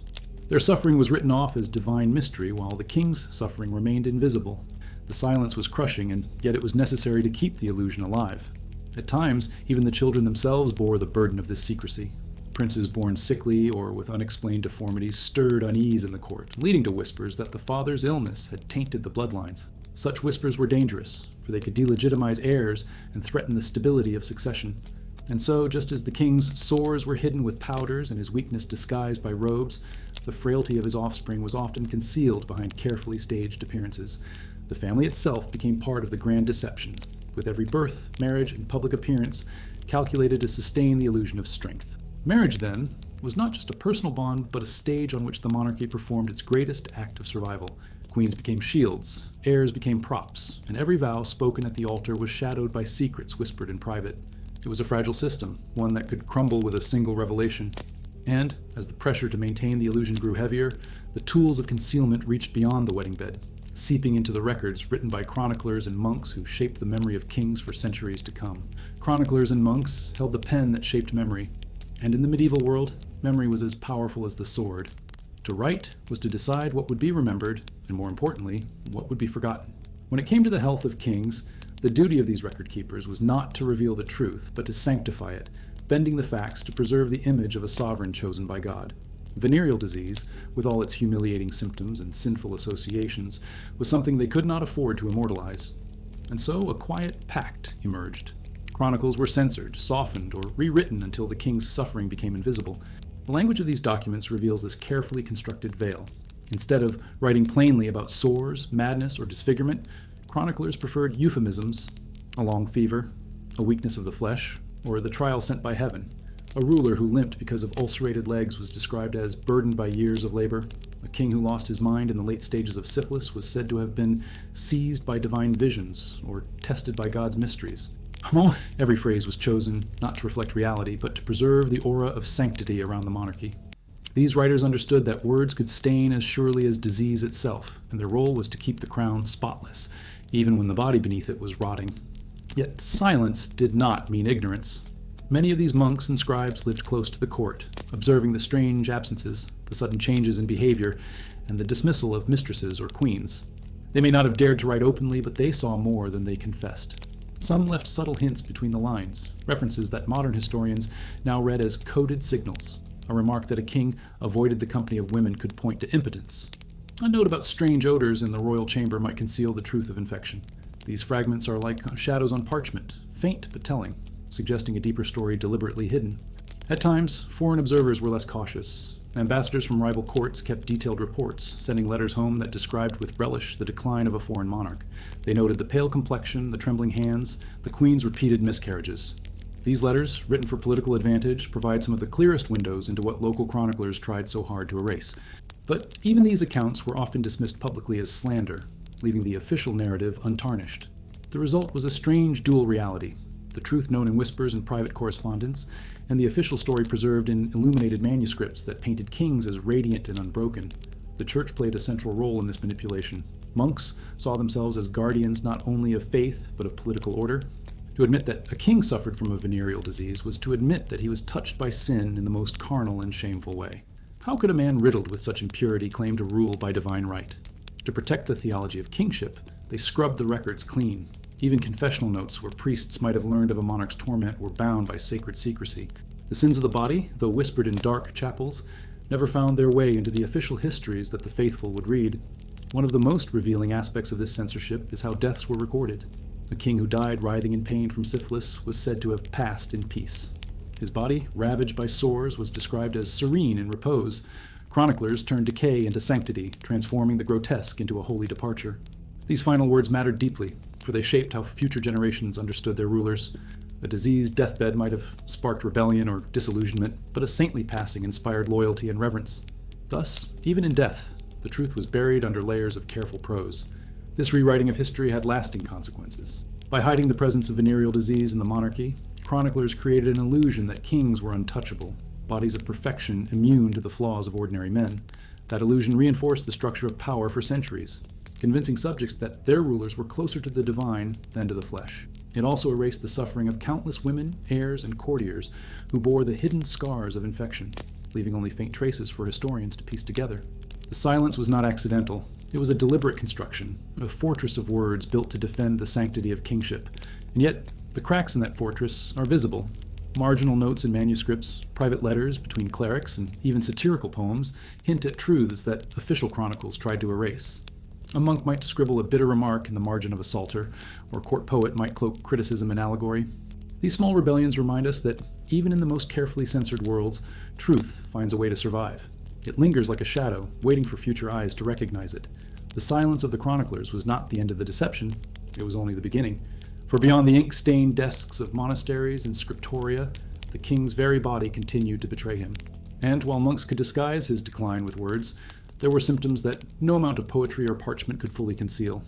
Their suffering was written off as divine mystery, while the king's suffering remained invisible. The silence was crushing, and yet it was necessary to keep the illusion alive. At times, even the children themselves bore the burden of this secrecy. Princes born sickly or with unexplained deformities stirred unease in the court, leading to whispers that the father's illness had tainted the bloodline. Such whispers were dangerous, for they could delegitimize heirs and threaten the stability of succession. And so, just as the king's sores were hidden with powders and his weakness disguised by robes, the frailty of his offspring was often concealed behind carefully staged appearances. The family itself became part of the grand deception, with every birth, marriage, and public appearance calculated to sustain the illusion of strength. Marriage, then, was not just a personal bond, but a stage on which the monarchy performed its greatest act of survival. Queens became shields, heirs became props, and every vow spoken at the altar was shadowed by secrets whispered in private. It was a fragile system, one that could crumble with a single revelation. And, as the pressure to maintain the illusion grew heavier, the tools of concealment reached beyond the wedding bed, seeping into the records written by chroniclers and monks who shaped the memory of kings for centuries to come. Chroniclers and monks held the pen that shaped memory, and in the medieval world, memory was as powerful as the sword. To write was to decide what would be remembered, and more importantly, what would be forgotten. When it came to the health of kings, the duty of these record keepers was not to reveal the truth, but to sanctify it, bending the facts to preserve the image of a sovereign chosen by God. Venereal disease, with all its humiliating symptoms and sinful associations, was something they could not afford to immortalize. And so a quiet pact emerged. Chronicles were censored, softened, or rewritten until the king's suffering became invisible. The language of these documents reveals this carefully constructed veil. Instead of writing plainly about sores, madness, or disfigurement, chroniclers preferred euphemisms: a long fever, a weakness of the flesh, or the trial sent by heaven. A ruler who limped because of ulcerated legs was described as burdened by years of labor. A king who lost his mind in the late stages of syphilis was said to have been seized by divine visions or tested by God's mysteries. Every phrase was chosen not to reflect reality, but to preserve the aura of sanctity around the monarchy. These writers understood that words could stain as surely as disease itself, and their role was to keep the crown spotless, even when the body beneath it was rotting. Yet silence did not mean ignorance. Many of these monks and scribes lived close to the court, observing the strange absences, the sudden changes in behavior, and the dismissal of mistresses or queens. They may not have dared to write openly, but they saw more than they confessed. Some left subtle hints between the lines, references that modern historians now read as coded signals. A remark that a king avoided the company of women could point to impotence. A note about strange odors in the royal chamber might conceal the truth of infection. These fragments are like shadows on parchment, faint but telling, suggesting a deeper story deliberately hidden. At times, foreign observers were less cautious. Ambassadors from rival courts kept detailed reports, sending letters home that described with relish the decline of a foreign monarch. They noted the pale complexion, the trembling hands, the queen's repeated miscarriages. These letters, written for political advantage, provide some of the clearest windows into what local chroniclers tried so hard to erase. But even these accounts were often dismissed publicly as slander, leaving the official narrative untarnished. The result was a strange dual reality: the truth known in whispers and private correspondence, and the official story preserved in illuminated manuscripts that painted kings as radiant and unbroken. The church played a central role in this manipulation. Monks saw themselves as guardians not only of faith, but of political order. To admit that a king suffered from a venereal disease was to admit that he was touched by sin in the most carnal and shameful way. How could a man riddled with such impurity claim to rule by divine right? To protect the theology of kingship, they scrubbed the records clean. Even confessional notes where priests might have learned of a monarch's torment were bound by sacred secrecy. The sins of the body, though whispered in dark chapels, never found their way into the official histories that the faithful would read. One of the most revealing aspects of this censorship is how deaths were recorded. A king who died writhing in pain from syphilis was said to have passed in peace. His body, ravaged by sores, was described as serene in repose. Chroniclers turned decay into sanctity, transforming the grotesque into a holy departure. These final words mattered deeply, for they shaped how future generations understood their rulers. A diseased deathbed might have sparked rebellion or disillusionment, but a saintly passing inspired loyalty and reverence. Thus, even in death, the truth was buried under layers of careful prose. This rewriting of history had lasting consequences. By hiding the presence of venereal disease in the monarchy, chroniclers created an illusion that kings were untouchable, bodies of perfection immune to the flaws of ordinary men. That illusion reinforced the structure of power for centuries, convincing subjects that their rulers were closer to the divine than to the flesh. It also erased the suffering of countless women, heirs, and courtiers who bore the hidden scars of infection, leaving only faint traces for historians to piece together. The silence was not accidental. It was a deliberate construction, a fortress of words built to defend the sanctity of kingship. And yet, the cracks in that fortress are visible. Marginal notes in manuscripts, private letters between clerics, and even satirical poems hint at truths that official chronicles tried to erase. A monk might scribble a bitter remark in the margin of a psalter, or a court poet might cloak criticism in allegory. These small rebellions remind us that even in the most carefully censored worlds, truth finds a way to survive. It lingers like a shadow, waiting for future eyes to recognize it. The silence of the chroniclers was not the end of the deception, it was only the beginning. For beyond the ink-stained desks of monasteries and scriptoria, the king's very body continued to betray him. And while monks could disguise his decline with words, there were symptoms that no amount of poetry or parchment could fully conceal.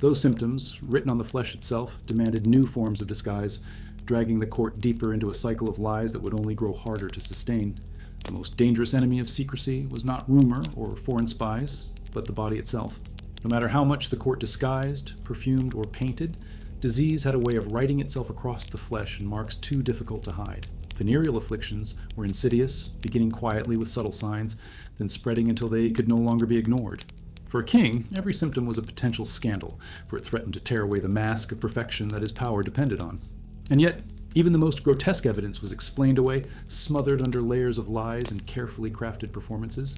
Those symptoms, written on the flesh itself, demanded new forms of disguise, dragging the court deeper into a cycle of lies that would only grow harder to sustain. The most dangerous enemy of secrecy was not rumor or foreign spies, but the body itself. No matter how much the court disguised, perfumed, or painted, disease had a way of writing itself across the flesh in marks too difficult to hide. Venereal afflictions were insidious, beginning quietly with subtle signs, then spreading until they could no longer be ignored. For a king, every symptom was a potential scandal, for it threatened to tear away the mask of perfection that his power depended on. And yet, even the most grotesque evidence was explained away, smothered under layers of lies and carefully crafted performances.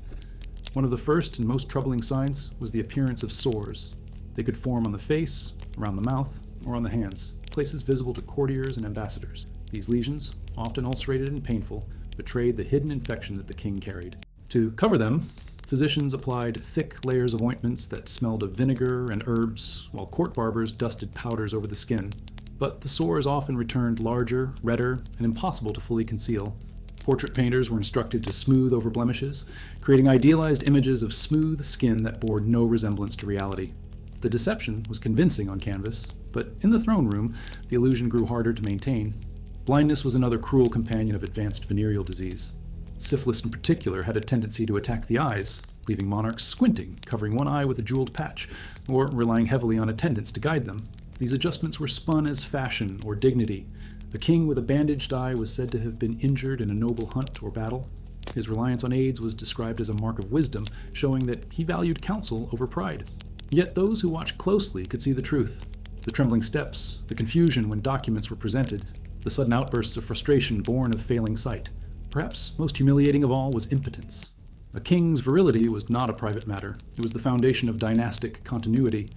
One of the first and most troubling signs was the appearance of sores. They could form on the face, around the mouth, or on the hands, places visible to courtiers and ambassadors. These lesions, often ulcerated and painful, betrayed the hidden infection that the king carried. To cover them, physicians applied thick layers of ointments that smelled of vinegar and herbs, while court barbers dusted powders over the skin. But the sores often returned larger, redder, and impossible to fully conceal. Portrait painters were instructed to smooth over blemishes, creating idealized images of smooth skin that bore no resemblance to reality. The deception was convincing on canvas, but in the throne room, the illusion grew harder to maintain. Blindness was another cruel companion of advanced venereal disease. Syphilis in particular had a tendency to attack the eyes, leaving monarchs squinting, covering one eye with a jeweled patch, or relying heavily on attendants to guide them. These adjustments were spun as fashion or dignity. A king with a bandaged eye was said to have been injured in a noble hunt or battle. His reliance on aids was described as a mark of wisdom, showing that he valued counsel over pride. Yet those who watched closely could see the truth. The trembling steps, the confusion when documents were presented, the sudden outbursts of frustration born of failing sight. Perhaps most humiliating of all was impotence. A king's virility was not a private matter. It was the foundation of dynastic continuity.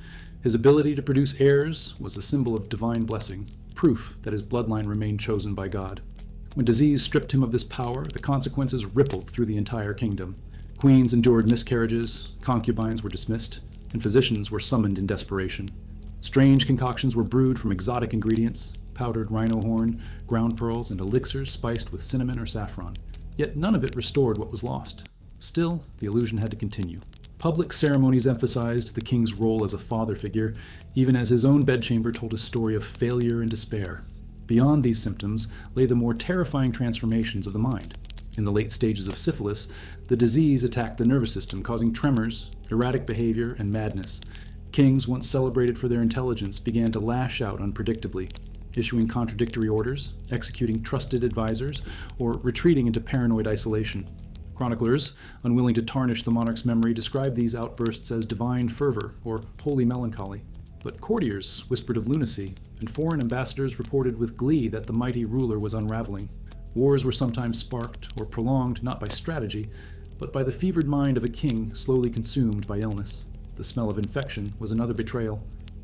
His ability to produce heirs was a symbol of divine blessing, proof that his bloodline remained chosen by God. When disease stripped him of this power, the consequences rippled through the entire kingdom. Queens endured miscarriages, concubines were dismissed, and physicians were summoned in desperation. Strange concoctions were brewed from exotic ingredients, powdered rhino horn, ground pearls, and elixirs spiced with cinnamon or saffron. Yet none of it restored what was lost. Still, the illusion had to continue. Public ceremonies emphasized the king's role as a father figure, even as his own bedchamber told a story of failure and despair. Beyond these symptoms lay the more terrifying transformations of the mind. In the late stages of syphilis, the disease attacked the nervous system, causing tremors, erratic behavior, and madness. Kings, once celebrated for their intelligence, began to lash out unpredictably, issuing contradictory orders, executing trusted advisors, or retreating into paranoid isolation. Chroniclers, unwilling to tarnish the monarch's memory, described these outbursts as divine fervor or holy melancholy. But courtiers whispered of lunacy, and foreign ambassadors reported with glee that the mighty ruler was unraveling. Wars were sometimes sparked or prolonged not by strategy, but by the fevered mind of a king slowly consumed by illness. The smell of infection was another betrayal.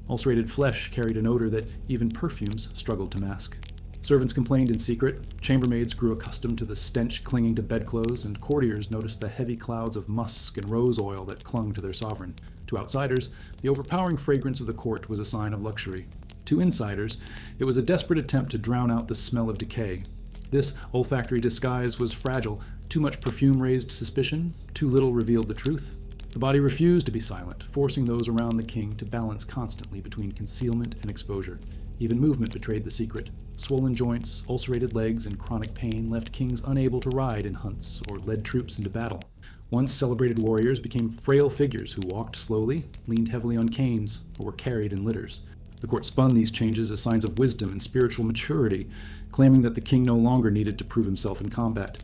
Ulcerated flesh carried an odor that even perfumes struggled to mask. Servants complained in secret, chambermaids grew accustomed to the stench clinging to bedclothes, and courtiers noticed the heavy clouds of musk and rose oil that clung to their sovereign. To outsiders, the overpowering fragrance of the court was a sign of luxury. To insiders, it was a desperate attempt to drown out the smell of decay. This olfactory disguise was fragile. Too much perfume raised suspicion, too little revealed the truth. The body refused to be silent, forcing those around the king to balance constantly between concealment and exposure. Even movement betrayed the secret. Swollen joints, ulcerated legs, and chronic pain left kings unable to ride in hunts or led troops into battle. Once celebrated warriors became frail figures who walked slowly, leaned heavily on canes, or were carried in litters. The court spun these changes as signs of wisdom and spiritual maturity, claiming that the king no longer needed to prove himself in combat.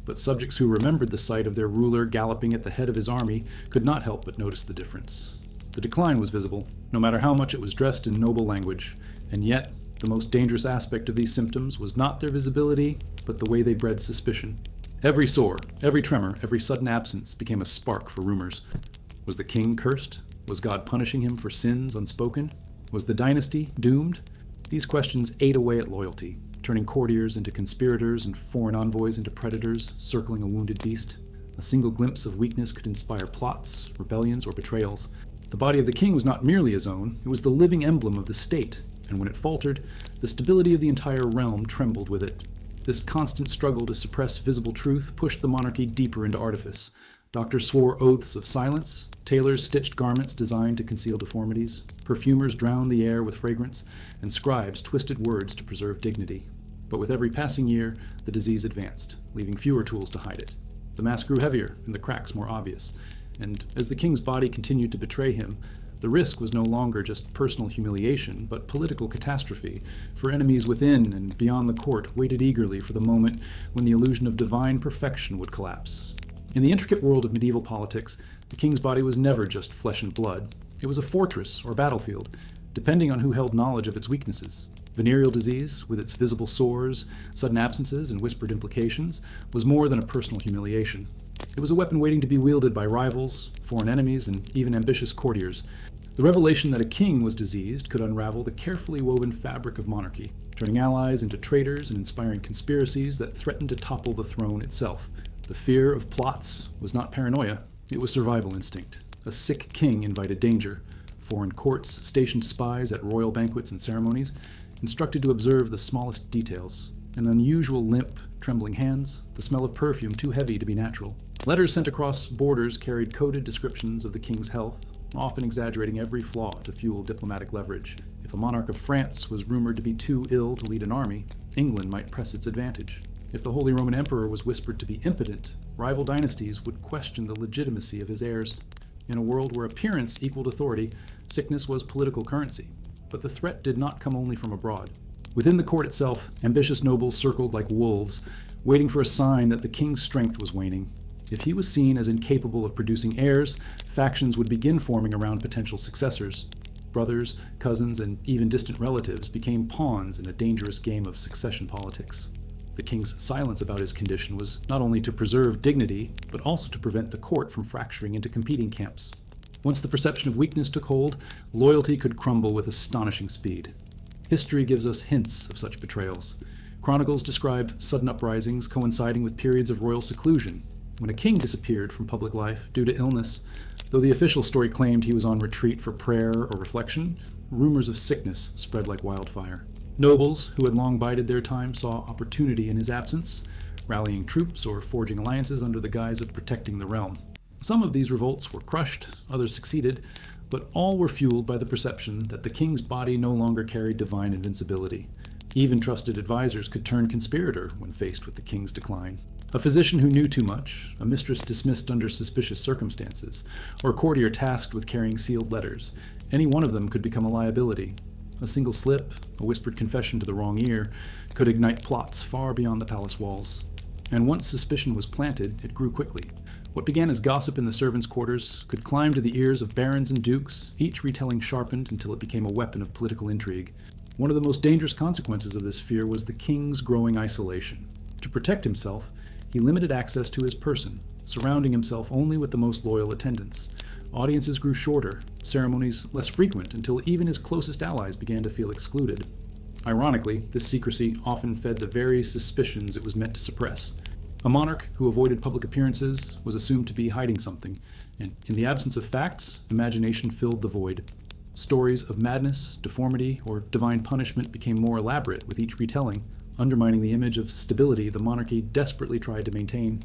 But subjects who remembered the sight of their ruler galloping at the head of his army could not help but notice the difference. The decline was visible, no matter how much it was dressed in noble language, and yet the most dangerous aspect of these symptoms was not their visibility, but the way they bred suspicion. Every sore, every tremor, every sudden absence became a spark for rumors. Was the king cursed? Was God punishing him for sins unspoken? Was the dynasty doomed? These questions ate away at loyalty. turning courtiers into conspirators and foreign envoys into predators, circling a wounded beast. A single glimpse of weakness could inspire plots, rebellions, or betrayals. The body of the king was not merely his own, it was the living emblem of the state, and when it faltered, the stability of the entire realm trembled with it. This constant struggle to suppress visible truth pushed the monarchy deeper into artifice. Doctors swore oaths of silence, tailors stitched garments designed to conceal deformities, perfumers drowned the air with fragrance, and scribes twisted words to preserve dignity. But with every passing year, the disease advanced, leaving fewer tools to hide it. The mask grew heavier and the cracks more obvious, and as the king's body continued to betray him, the risk was no longer just personal humiliation, but political catastrophe, for enemies within and beyond the court waited eagerly for the moment when the illusion of divine perfection would collapse. In the intricate world of medieval politics, the king's body was never just flesh and blood. It was a fortress or battlefield, depending on who held knowledge of its weaknesses. Venereal disease, with its visible sores, sudden absences, and whispered implications, was more than a personal humiliation. It was a weapon waiting to be wielded by rivals, foreign enemies, and even ambitious courtiers. The revelation that a king was diseased could unravel the carefully woven fabric of monarchy, turning allies into traitors and inspiring conspiracies that threatened to topple the throne itself. The fear of plots was not paranoia, it was survival instinct. A sick king invited danger. Foreign courts stationed spies at royal banquets and ceremonies, instructed to observe the smallest details. An unusual limp, trembling hands, the smell of perfume too heavy to be natural. Letters sent across borders carried coded descriptions of the king's health, often exaggerating every flaw to fuel diplomatic leverage. If a monarch of France was rumored to be too ill to lead an army, England might press its advantage. If the Holy Roman Emperor was whispered to be impotent, rival dynasties would question the legitimacy of his heirs. In a world where appearance equaled authority, sickness was political currency. But the threat did not come only from abroad. Within the court itself, ambitious nobles circled like wolves, waiting for a sign that the king's strength was waning. If he was seen as incapable of producing heirs, factions would begin forming around potential successors. Brothers, cousins, and even distant relatives became pawns in a dangerous game of succession politics. The king's silence about his condition was not only to preserve dignity, but also to prevent the court from fracturing into competing camps. Once the perception of weakness took hold, loyalty could crumble with astonishing speed. History gives us hints of such betrayals. Chronicles describe sudden uprisings coinciding with periods of royal seclusion, when a king disappeared from public life due to illness. Though the official story claimed he was on retreat for prayer or reflection, rumors of sickness spread like wildfire. Nobles, who had long bided their time, saw opportunity in his absence, rallying troops or forging alliances under the guise of protecting the realm. Some of these revolts were crushed, others succeeded, but all were fueled by the perception that the king's body no longer carried divine invincibility. Even trusted advisors could turn conspirator when faced with the king's decline. A physician who knew too much, a mistress dismissed under suspicious circumstances, or a courtier tasked with carrying sealed letters, any one of them could become a liability. A single slip, a whispered confession to the wrong ear, could ignite plots far beyond the palace walls. And once suspicion was planted, it grew quickly. What began as gossip in the servants' quarters could climb to the ears of barons and dukes, each retelling sharpened until it became a weapon of political intrigue. One of the most dangerous consequences of this fear was the king's growing isolation. To protect himself, he limited access to his person, surrounding himself only with the most loyal attendants. Audiences grew shorter, ceremonies less frequent, until even his closest allies began to feel excluded. Ironically, this secrecy often fed the very suspicions it was meant to suppress. A monarch who avoided public appearances was assumed to be hiding something, and in the absence of facts, imagination filled the void. Stories of madness, deformity, or divine punishment became more elaborate with each retelling, undermining the image of stability the monarchy desperately tried to maintain.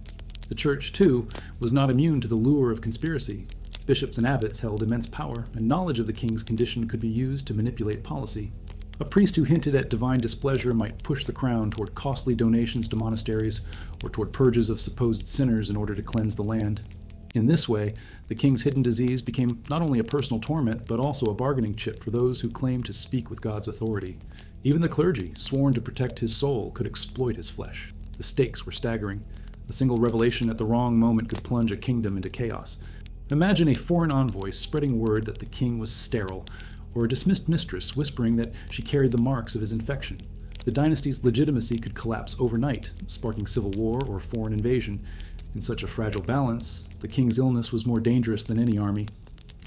The church, too, was not immune to the lure of conspiracy. Bishops and abbots held immense power, and knowledge of the king's condition could be used to manipulate policy. A priest who hinted at divine displeasure might push the crown toward costly donations to monasteries or toward purges of supposed sinners in order to cleanse the land. In this way, the king's hidden disease became not only a personal torment, but also a bargaining chip for those who claimed to speak with God's authority. Even the clergy, sworn to protect his soul, could exploit his flesh. The stakes were staggering. A single revelation at the wrong moment could plunge a kingdom into chaos. Imagine a foreign envoy spreading word that the king was sterile, or a dismissed mistress whispering that she carried the marks of his infection. The dynasty's legitimacy could collapse overnight, sparking civil war or foreign invasion. In such a fragile balance, the king's illness was more dangerous than any army.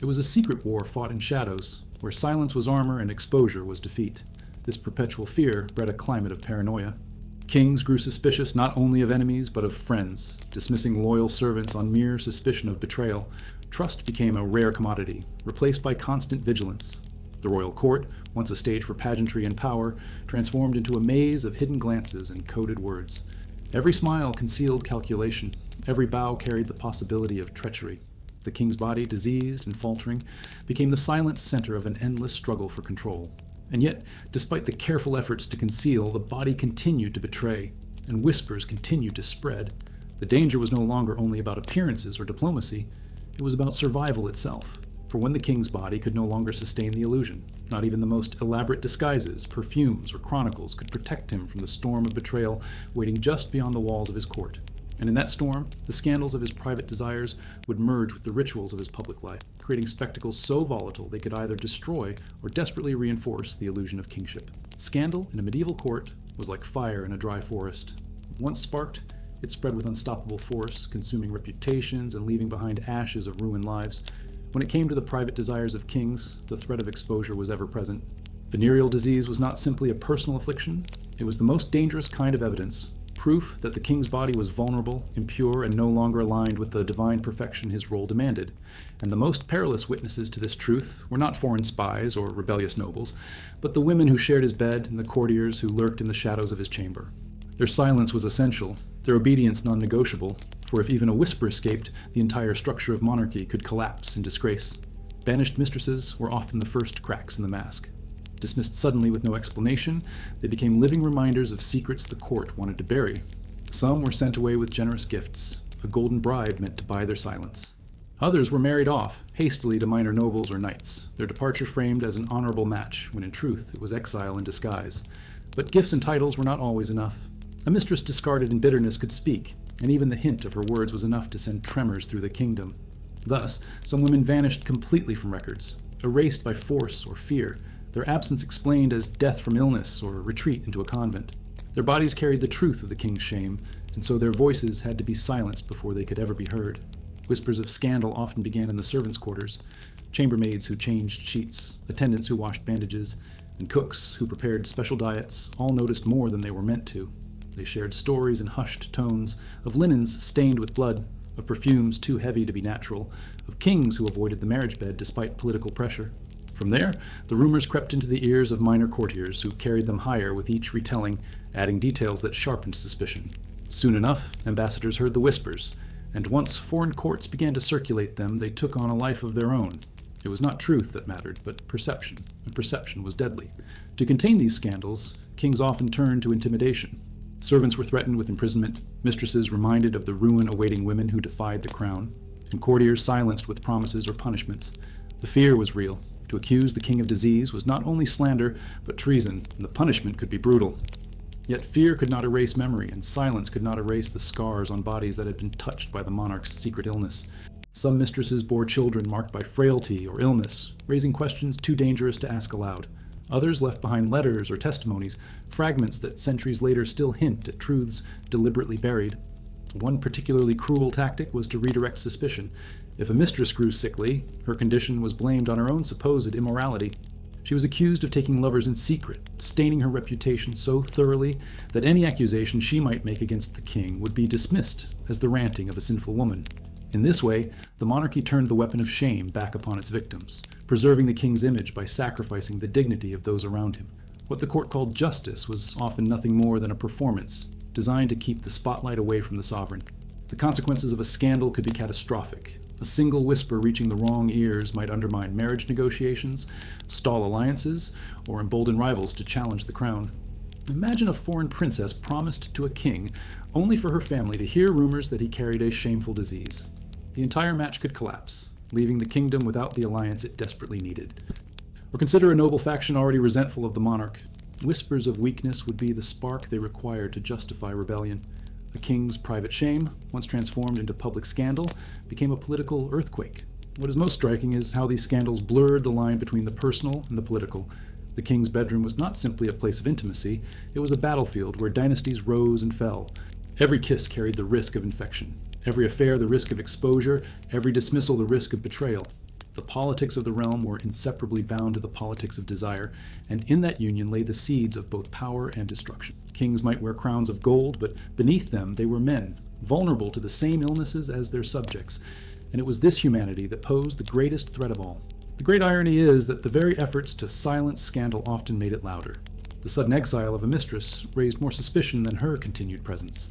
It was a secret war fought in shadows, where silence was armor and exposure was defeat. This perpetual fear bred a climate of paranoia. Kings grew suspicious not only of enemies but of friends, dismissing loyal servants on mere suspicion of betrayal. Trust became a rare commodity, replaced by constant vigilance. The royal court, once a stage for pageantry and power, transformed into a maze of hidden glances and coded words. Every smile concealed calculation. Every bow carried the possibility of treachery. The king's body, diseased and faltering, became the silent center of an endless struggle for control. And yet, despite the careful efforts to conceal, the body continued to betray, and whispers continued to spread. The danger was no longer only about appearances or diplomacy, it was about survival itself. For when the king's body could no longer sustain the illusion, not even the most elaborate disguises, perfumes, or chronicles could protect him from the storm of betrayal waiting just beyond the walls of his court. And in that storm, the scandals of his private desires would merge with the rituals of his public life, creating spectacles so volatile they could either destroy or desperately reinforce the illusion of kingship. Scandal in a medieval court was like fire in a dry forest. Once sparked, it spread with unstoppable force, consuming reputations and leaving behind ashes of ruined lives. When it came to the private desires of kings, the threat of exposure was ever present. Venereal disease was not simply a personal affliction, it was the most dangerous kind of evidence. Proof that the king's body was vulnerable, impure, and no longer aligned with the divine perfection his role demanded. And the most perilous witnesses to this truth were not foreign spies or rebellious nobles, but the women who shared his bed and the courtiers who lurked in the shadows of his chamber. Their silence was essential, their obedience non-negotiable, for if even a whisper escaped, the entire structure of monarchy could collapse in disgrace. Banished mistresses were often the first cracks in the mask. Dismissed suddenly with no explanation, they became living reminders of secrets the court wanted to bury. Some were sent away with generous gifts, a golden bribe meant to buy their silence. Others were married off, hastily to minor nobles or knights, their departure framed as an honorable match, when in truth it was exile in disguise. But gifts and titles were not always enough. A mistress discarded in bitterness could speak, and even the hint of her words was enough to send tremors through the kingdom. Thus, some women vanished completely from records, erased by force or fear, their absence explained as death from illness or retreat into a convent. Their bodies carried the truth of the king's shame, and so their voices had to be silenced before they could ever be heard. Whispers of scandal often began in the servants' quarters. Chambermaids who changed sheets, attendants who washed bandages, and cooks who prepared special diets all noticed more than they were meant to. They shared stories in hushed tones of linens stained with blood, of perfumes too heavy to be natural, of kings who avoided the marriage bed despite political pressure. From there, the rumors crept into the ears of minor courtiers who carried them higher with each retelling, adding details that sharpened suspicion. Soon enough, ambassadors heard the whispers, and once foreign courts began to circulate them, they took on a life of their own. It was not truth that mattered, but perception, and perception was deadly. To contain these scandals, kings often turned to intimidation. Servants were threatened with imprisonment, mistresses reminded of the ruin awaiting women who defied the crown, and courtiers silenced with promises or punishments. The fear was real. To accuse the king of disease was not only slander, but treason, and the punishment could be brutal. Yet fear could not erase memory, and silence could not erase the scars on bodies that had been touched by the monarch's secret illness. Some mistresses bore children marked by frailty or illness, raising questions too dangerous to ask aloud. Others left behind letters or testimonies, fragments that centuries later still hint at truths deliberately buried. One particularly cruel tactic was to redirect suspicion. If a mistress grew sickly, her condition was blamed on her own supposed immorality. She was accused of taking lovers in secret, staining her reputation so thoroughly that any accusation she might make against the king would be dismissed as the ranting of a sinful woman. In this way, the monarchy turned the weapon of shame back upon its victims, preserving the king's image by sacrificing the dignity of those around him. What the court called justice was often nothing more than a performance, designed to keep the spotlight away from the sovereign. The consequences of a scandal could be catastrophic. A single whisper reaching the wrong ears might undermine marriage negotiations, stall alliances, or embolden rivals to challenge the crown. Imagine a foreign princess promised to a king only for her family to hear rumors that he carried a shameful disease. The entire match could collapse, leaving the kingdom without the alliance it desperately needed. Or consider a noble faction already resentful of the monarch. Whispers of weakness would be the spark they required to justify rebellion. A king's private shame, once transformed into public scandal, became a political earthquake. What is most striking is how these scandals blurred the line between the personal and the political. The king's bedroom was not simply a place of intimacy, it was a battlefield where dynasties rose and fell. Every kiss carried the risk of infection. Every affair the risk of exposure, every dismissal the risk of betrayal. The politics of the realm were inseparably bound to the politics of desire, and in that union lay the seeds of both power and destruction. Kings might wear crowns of gold, but beneath them they were men, vulnerable to the same illnesses as their subjects, and it was this humanity that posed the greatest threat of all. The great irony is that the very efforts to silence scandal often made it louder. The sudden exile of a mistress raised more suspicion than her continued presence.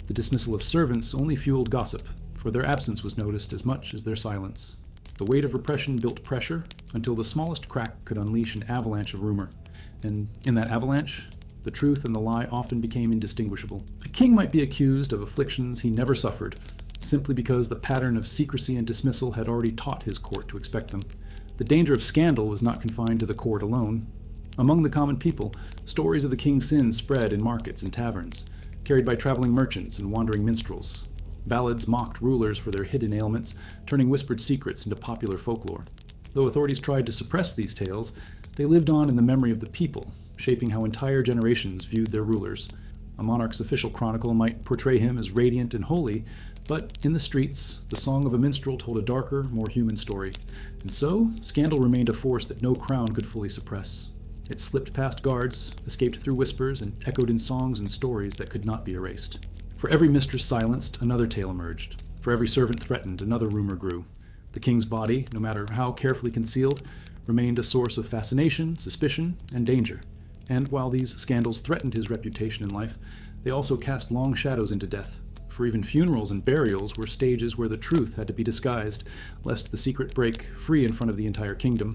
The dismissal of servants only fueled gossip, for their absence was noticed as much as their silence. The weight of repression built pressure until the smallest crack could unleash an avalanche of rumor. And in that avalanche, the truth and the lie often became indistinguishable. A king might be accused of afflictions he never suffered, simply because the pattern of secrecy and dismissal had already taught his court to expect them. The danger of scandal was not confined to the court alone. Among the common people, stories of the king's sins spread in markets and taverns, carried by traveling merchants and wandering minstrels. Ballads mocked rulers for their hidden ailments, turning whispered secrets into popular folklore. Though authorities tried to suppress these tales, they lived on in the memory of the people, shaping how entire generations viewed their rulers. A monarch's official chronicle might portray him as radiant and holy, but in the streets, the song of a minstrel told a darker, more human story. And so, scandal remained a force that no crown could fully suppress. It slipped past guards, escaped through whispers, and echoed in songs and stories that could not be erased. For every mistress silenced, another tale emerged. For every servant threatened, another rumor grew. The king's body, no matter how carefully concealed, remained a source of fascination, suspicion, and danger. And while these scandals threatened his reputation in life, they also cast long shadows into death. For even funerals and burials were stages where the truth had to be disguised, lest the secret break free in front of the entire kingdom.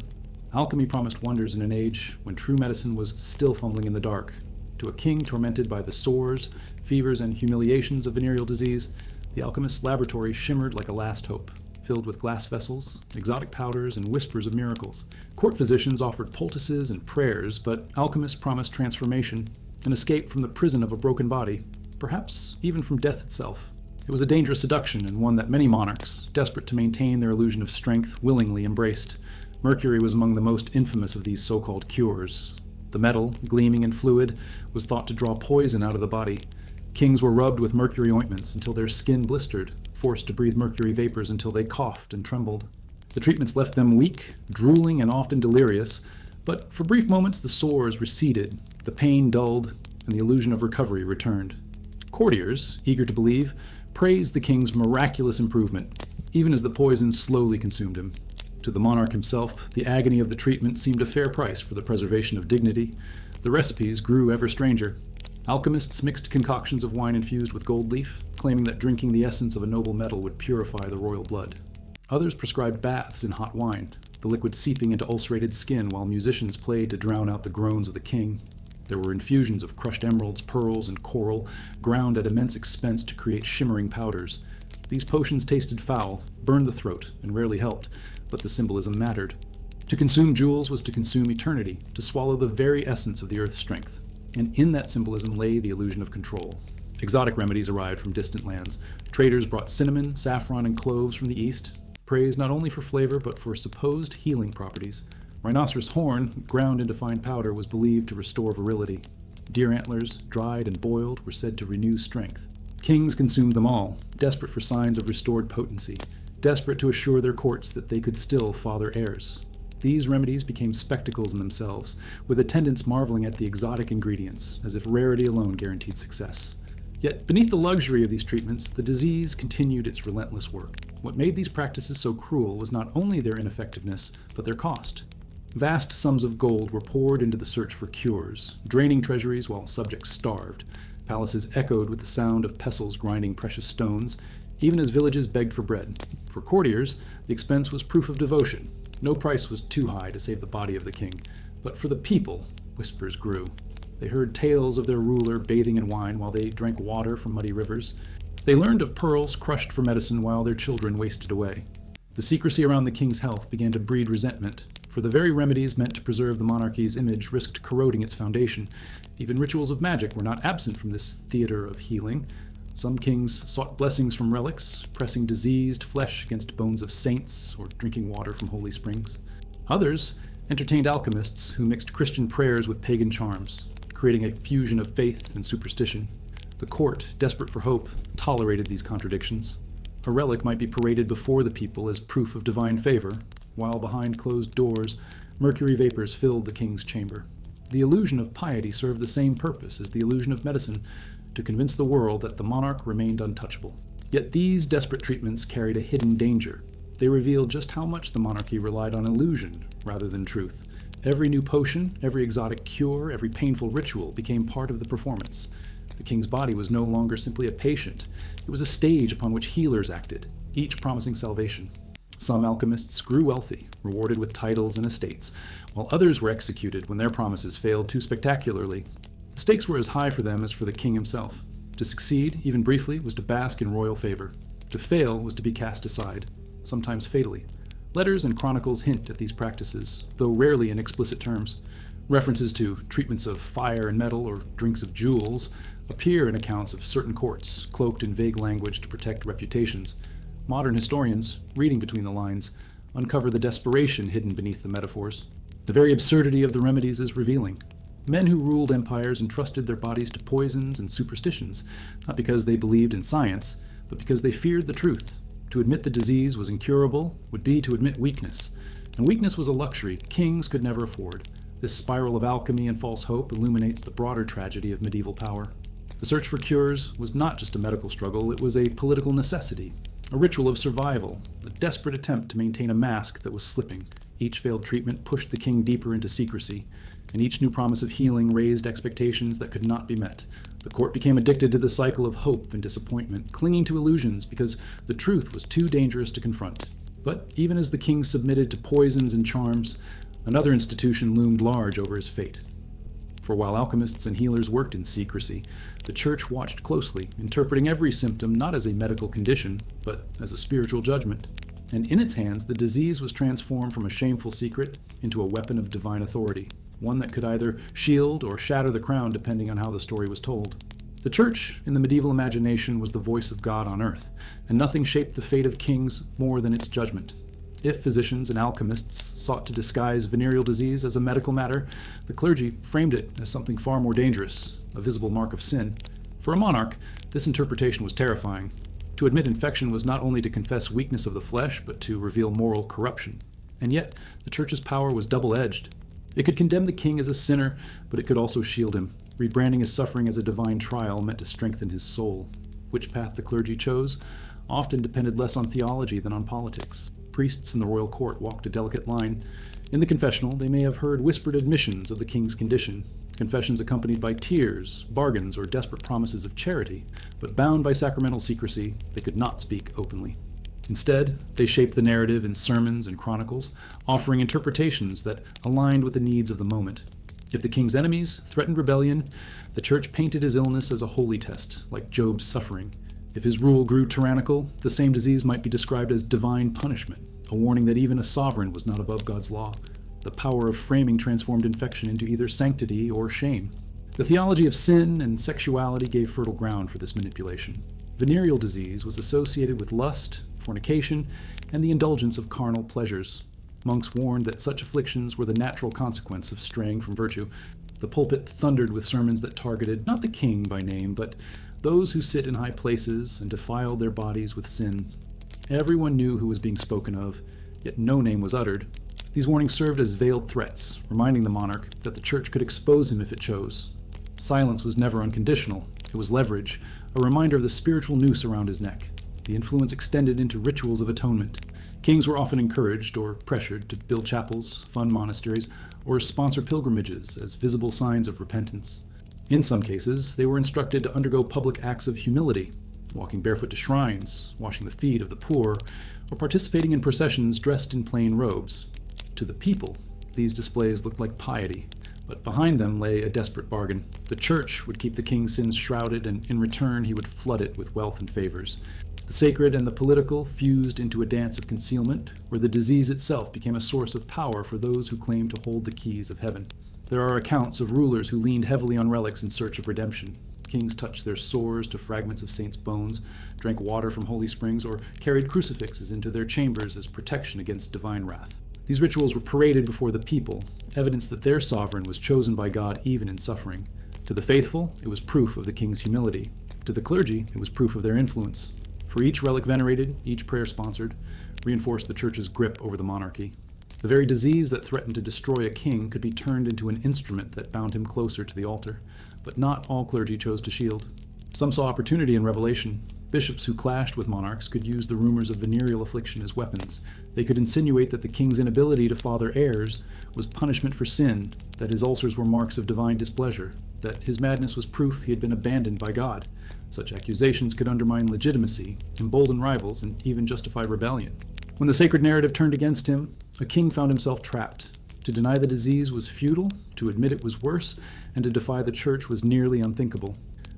Alchemy promised wonders in an age when true medicine was still fumbling in the dark. To a king tormented by the sores, fevers, and humiliations of venereal disease, the alchemist's laboratory shimmered like a last hope, filled with glass vessels, exotic powders, and whispers of miracles. Court physicians offered poultices and prayers, but alchemists promised transformation, an escape from the prison of a broken body, perhaps even from death itself. It was a dangerous seduction, and one that many monarchs, desperate to maintain their illusion of strength, willingly embraced. Mercury was among the most infamous of these so-called cures. The metal, gleaming and fluid, was thought to draw poison out of the body. Kings were rubbed with mercury ointments until their skin blistered, forced to breathe mercury vapors until they coughed and trembled. The treatments left them weak, drooling, and often delirious, but for brief moments the sores receded, the pain dulled, and the illusion of recovery returned. Courtiers, eager to believe, praised the king's miraculous improvement, even as the poison slowly consumed him. To the monarch himself, the agony of the treatment seemed a fair price for the preservation of dignity. The recipes grew ever stranger. Alchemists mixed concoctions of wine infused with gold leaf, claiming that drinking the essence of a noble metal would purify the royal blood. Others prescribed baths in hot wine, the liquid seeping into ulcerated skin while musicians played to drown out the groans of the king. There were infusions of crushed emeralds, pearls, and coral, ground at immense expense to create shimmering powders. These potions tasted foul, burned the throat, and rarely helped, but the symbolism mattered. To consume jewels was to consume eternity, to swallow the very essence of the earth's strength. And in that symbolism lay the illusion of control. Exotic remedies arrived from distant lands. Traders brought cinnamon, saffron, and cloves from the east, praised not only for flavor but for supposed healing properties. Rhinoceros horn, ground into fine powder, was believed to restore virility. Deer antlers, dried and boiled, were said to renew strength. Kings consumed them all, desperate for signs of restored potency, desperate to assure their courts that they could still father heirs. These remedies became spectacles in themselves, with attendants marveling at the exotic ingredients, as if rarity alone guaranteed success. Yet beneath the luxury of these treatments, the disease continued its relentless work. What made these practices so cruel was not only their ineffectiveness, but their cost. Vast sums of gold were poured into the search for cures, draining treasuries while subjects starved. Palaces echoed with the sound of pestles grinding precious stones, even as villages begged for bread. For courtiers, the expense was proof of devotion. No price was too high to save the body of the king. But for the people, whispers grew. They heard tales of their ruler bathing in wine while they drank water from muddy rivers. They learned of pearls crushed for medicine while their children wasted away. The secrecy around the king's health began to breed resentment, for the very remedies meant to preserve the monarchy's image risked corroding its foundation. Even rituals of magic were not absent from this theater of healing. Some kings sought blessings from relics, pressing diseased flesh against bones of saints or drinking water from holy springs. Others entertained alchemists who mixed Christian prayers with pagan charms, creating a fusion of faith and superstition. The court, desperate for hope, tolerated these contradictions. A relic might be paraded before the people as proof of divine favor, while behind closed doors, mercury vapors filled the king's chamber. The illusion of piety served the same purpose as the illusion of medicine, to convince the world that the monarch remained untouchable. Yet these desperate treatments carried a hidden danger. They revealed just how much the monarchy relied on illusion rather than truth. Every new potion, every exotic cure, every painful ritual became part of the performance. The king's body was no longer simply a patient. It was a stage upon which healers acted, each promising salvation. Some alchemists grew wealthy, rewarded with titles and estates, while others were executed when their promises failed too spectacularly. The stakes were as high for them as for the king himself. To succeed, even briefly, was to bask in royal favor. To fail was to be cast aside, sometimes fatally. Letters and chronicles hint at these practices, though rarely in explicit terms. References to treatments of fire and metal or drinks of jewels appear in accounts of certain courts, cloaked in vague language to protect reputations. Modern historians, reading between the lines, uncover the desperation hidden beneath the metaphors. The very absurdity of the remedies is revealing. Men who ruled empires entrusted their bodies to poisons and superstitions, not because they believed in science, but because they feared the truth. To admit the disease was incurable would be to admit weakness, and weakness was a luxury kings could never afford. This spiral of alchemy and false hope illuminates the broader tragedy of medieval power. The search for cures was not just a medical struggle, it was a political necessity, a ritual of survival, a desperate attempt to maintain a mask that was slipping. Each failed treatment pushed the king deeper into secrecy, and each new promise of healing raised expectations that could not be met. The court became addicted to the cycle of hope and disappointment, clinging to illusions because the truth was too dangerous to confront. But even as the king submitted to poisons and charms, another institution loomed large over his fate. For while alchemists and healers worked in secrecy, the church watched closely, interpreting every symptom not as a medical condition, but as a spiritual judgment. And in its hands, the disease was transformed from a shameful secret into a weapon of divine authority, one that could either shield or shatter the crown depending on how the story was told. The church, in the medieval imagination, was the voice of God on earth, and nothing shaped the fate of kings more than its judgment. If physicians and alchemists sought to disguise venereal disease as a medical matter, the clergy framed it as something far more dangerous, a visible mark of sin. For a monarch, this interpretation was terrifying. To admit infection was not only to confess weakness of the flesh, but to reveal moral corruption. And yet, the church's power was double-edged. It could condemn the king as a sinner, but it could also shield him, rebranding his suffering as a divine trial meant to strengthen his soul. Which path the clergy chose often depended less on theology than on politics. Priests in the royal court walked a delicate line. In the confessional, they may have heard whispered admissions of the king's condition, confessions accompanied by tears, bargains, or desperate promises of charity, but bound by sacramental secrecy, they could not speak openly. Instead, they shaped the narrative in sermons and chronicles, offering interpretations that aligned with the needs of the moment. If the king's enemies threatened rebellion, the church painted his illness as a holy test, like Job's suffering. If his rule grew tyrannical, the same disease might be described as divine punishment, a warning that even a sovereign was not above God's law. The power of framing transformed infection into either sanctity or shame. The theology of sin and sexuality gave fertile ground for this manipulation. Venereal disease was associated with lust, fornication, and the indulgence of carnal pleasures. Monks warned that such afflictions were the natural consequence of straying from virtue. The pulpit thundered with sermons that targeted not the king by name, but those who sit in high places and defiled their bodies with sin. Everyone knew who was being spoken of, yet no name was uttered. These warnings served as veiled threats, reminding the monarch that the church could expose him if it chose. Silence was never unconditional. It was leverage, a reminder of the spiritual noose around his neck. The influence extended into rituals of atonement. Kings were often encouraged or pressured to build chapels, fund monasteries, or sponsor pilgrimages as visible signs of repentance. In some cases, they were instructed to undergo public acts of humility, walking barefoot to shrines, washing the feet of the poor, or participating in processions dressed in plain robes. To the people, these displays looked like piety, but behind them lay a desperate bargain. The church would keep the king's sins shrouded, and in return he would flood it with wealth and favors. The sacred and the political fused into a dance of concealment, where the disease itself became a source of power for those who claimed to hold the keys of heaven. There are accounts of rulers who leaned heavily on relics in search of redemption. Kings touched their sores to fragments of saints' bones, drank water from holy springs, or carried crucifixes into their chambers as protection against divine wrath. These rituals were paraded before the people, evidence that their sovereign was chosen by God even in suffering. To the faithful, it was proof of the king's humility. To the clergy, it was proof of their influence. For each relic venerated, each prayer sponsored, reinforced the church's grip over the monarchy. The very disease that threatened to destroy a king could be turned into an instrument that bound him closer to the altar. But not all clergy chose to shield. Some saw opportunity in revelation. Bishops who clashed with monarchs could use the rumors of venereal affliction as weapons. They could insinuate that the king's inability to father heirs was punishment for sin, that his ulcers were marks of divine displeasure, that his madness was proof he had been abandoned by God. Such accusations could undermine legitimacy, embolden rivals, and even justify rebellion. When the sacred narrative turned against him, a king found himself trapped. To deny the disease was futile, to admit it was worse, and to defy the church was nearly unthinkable.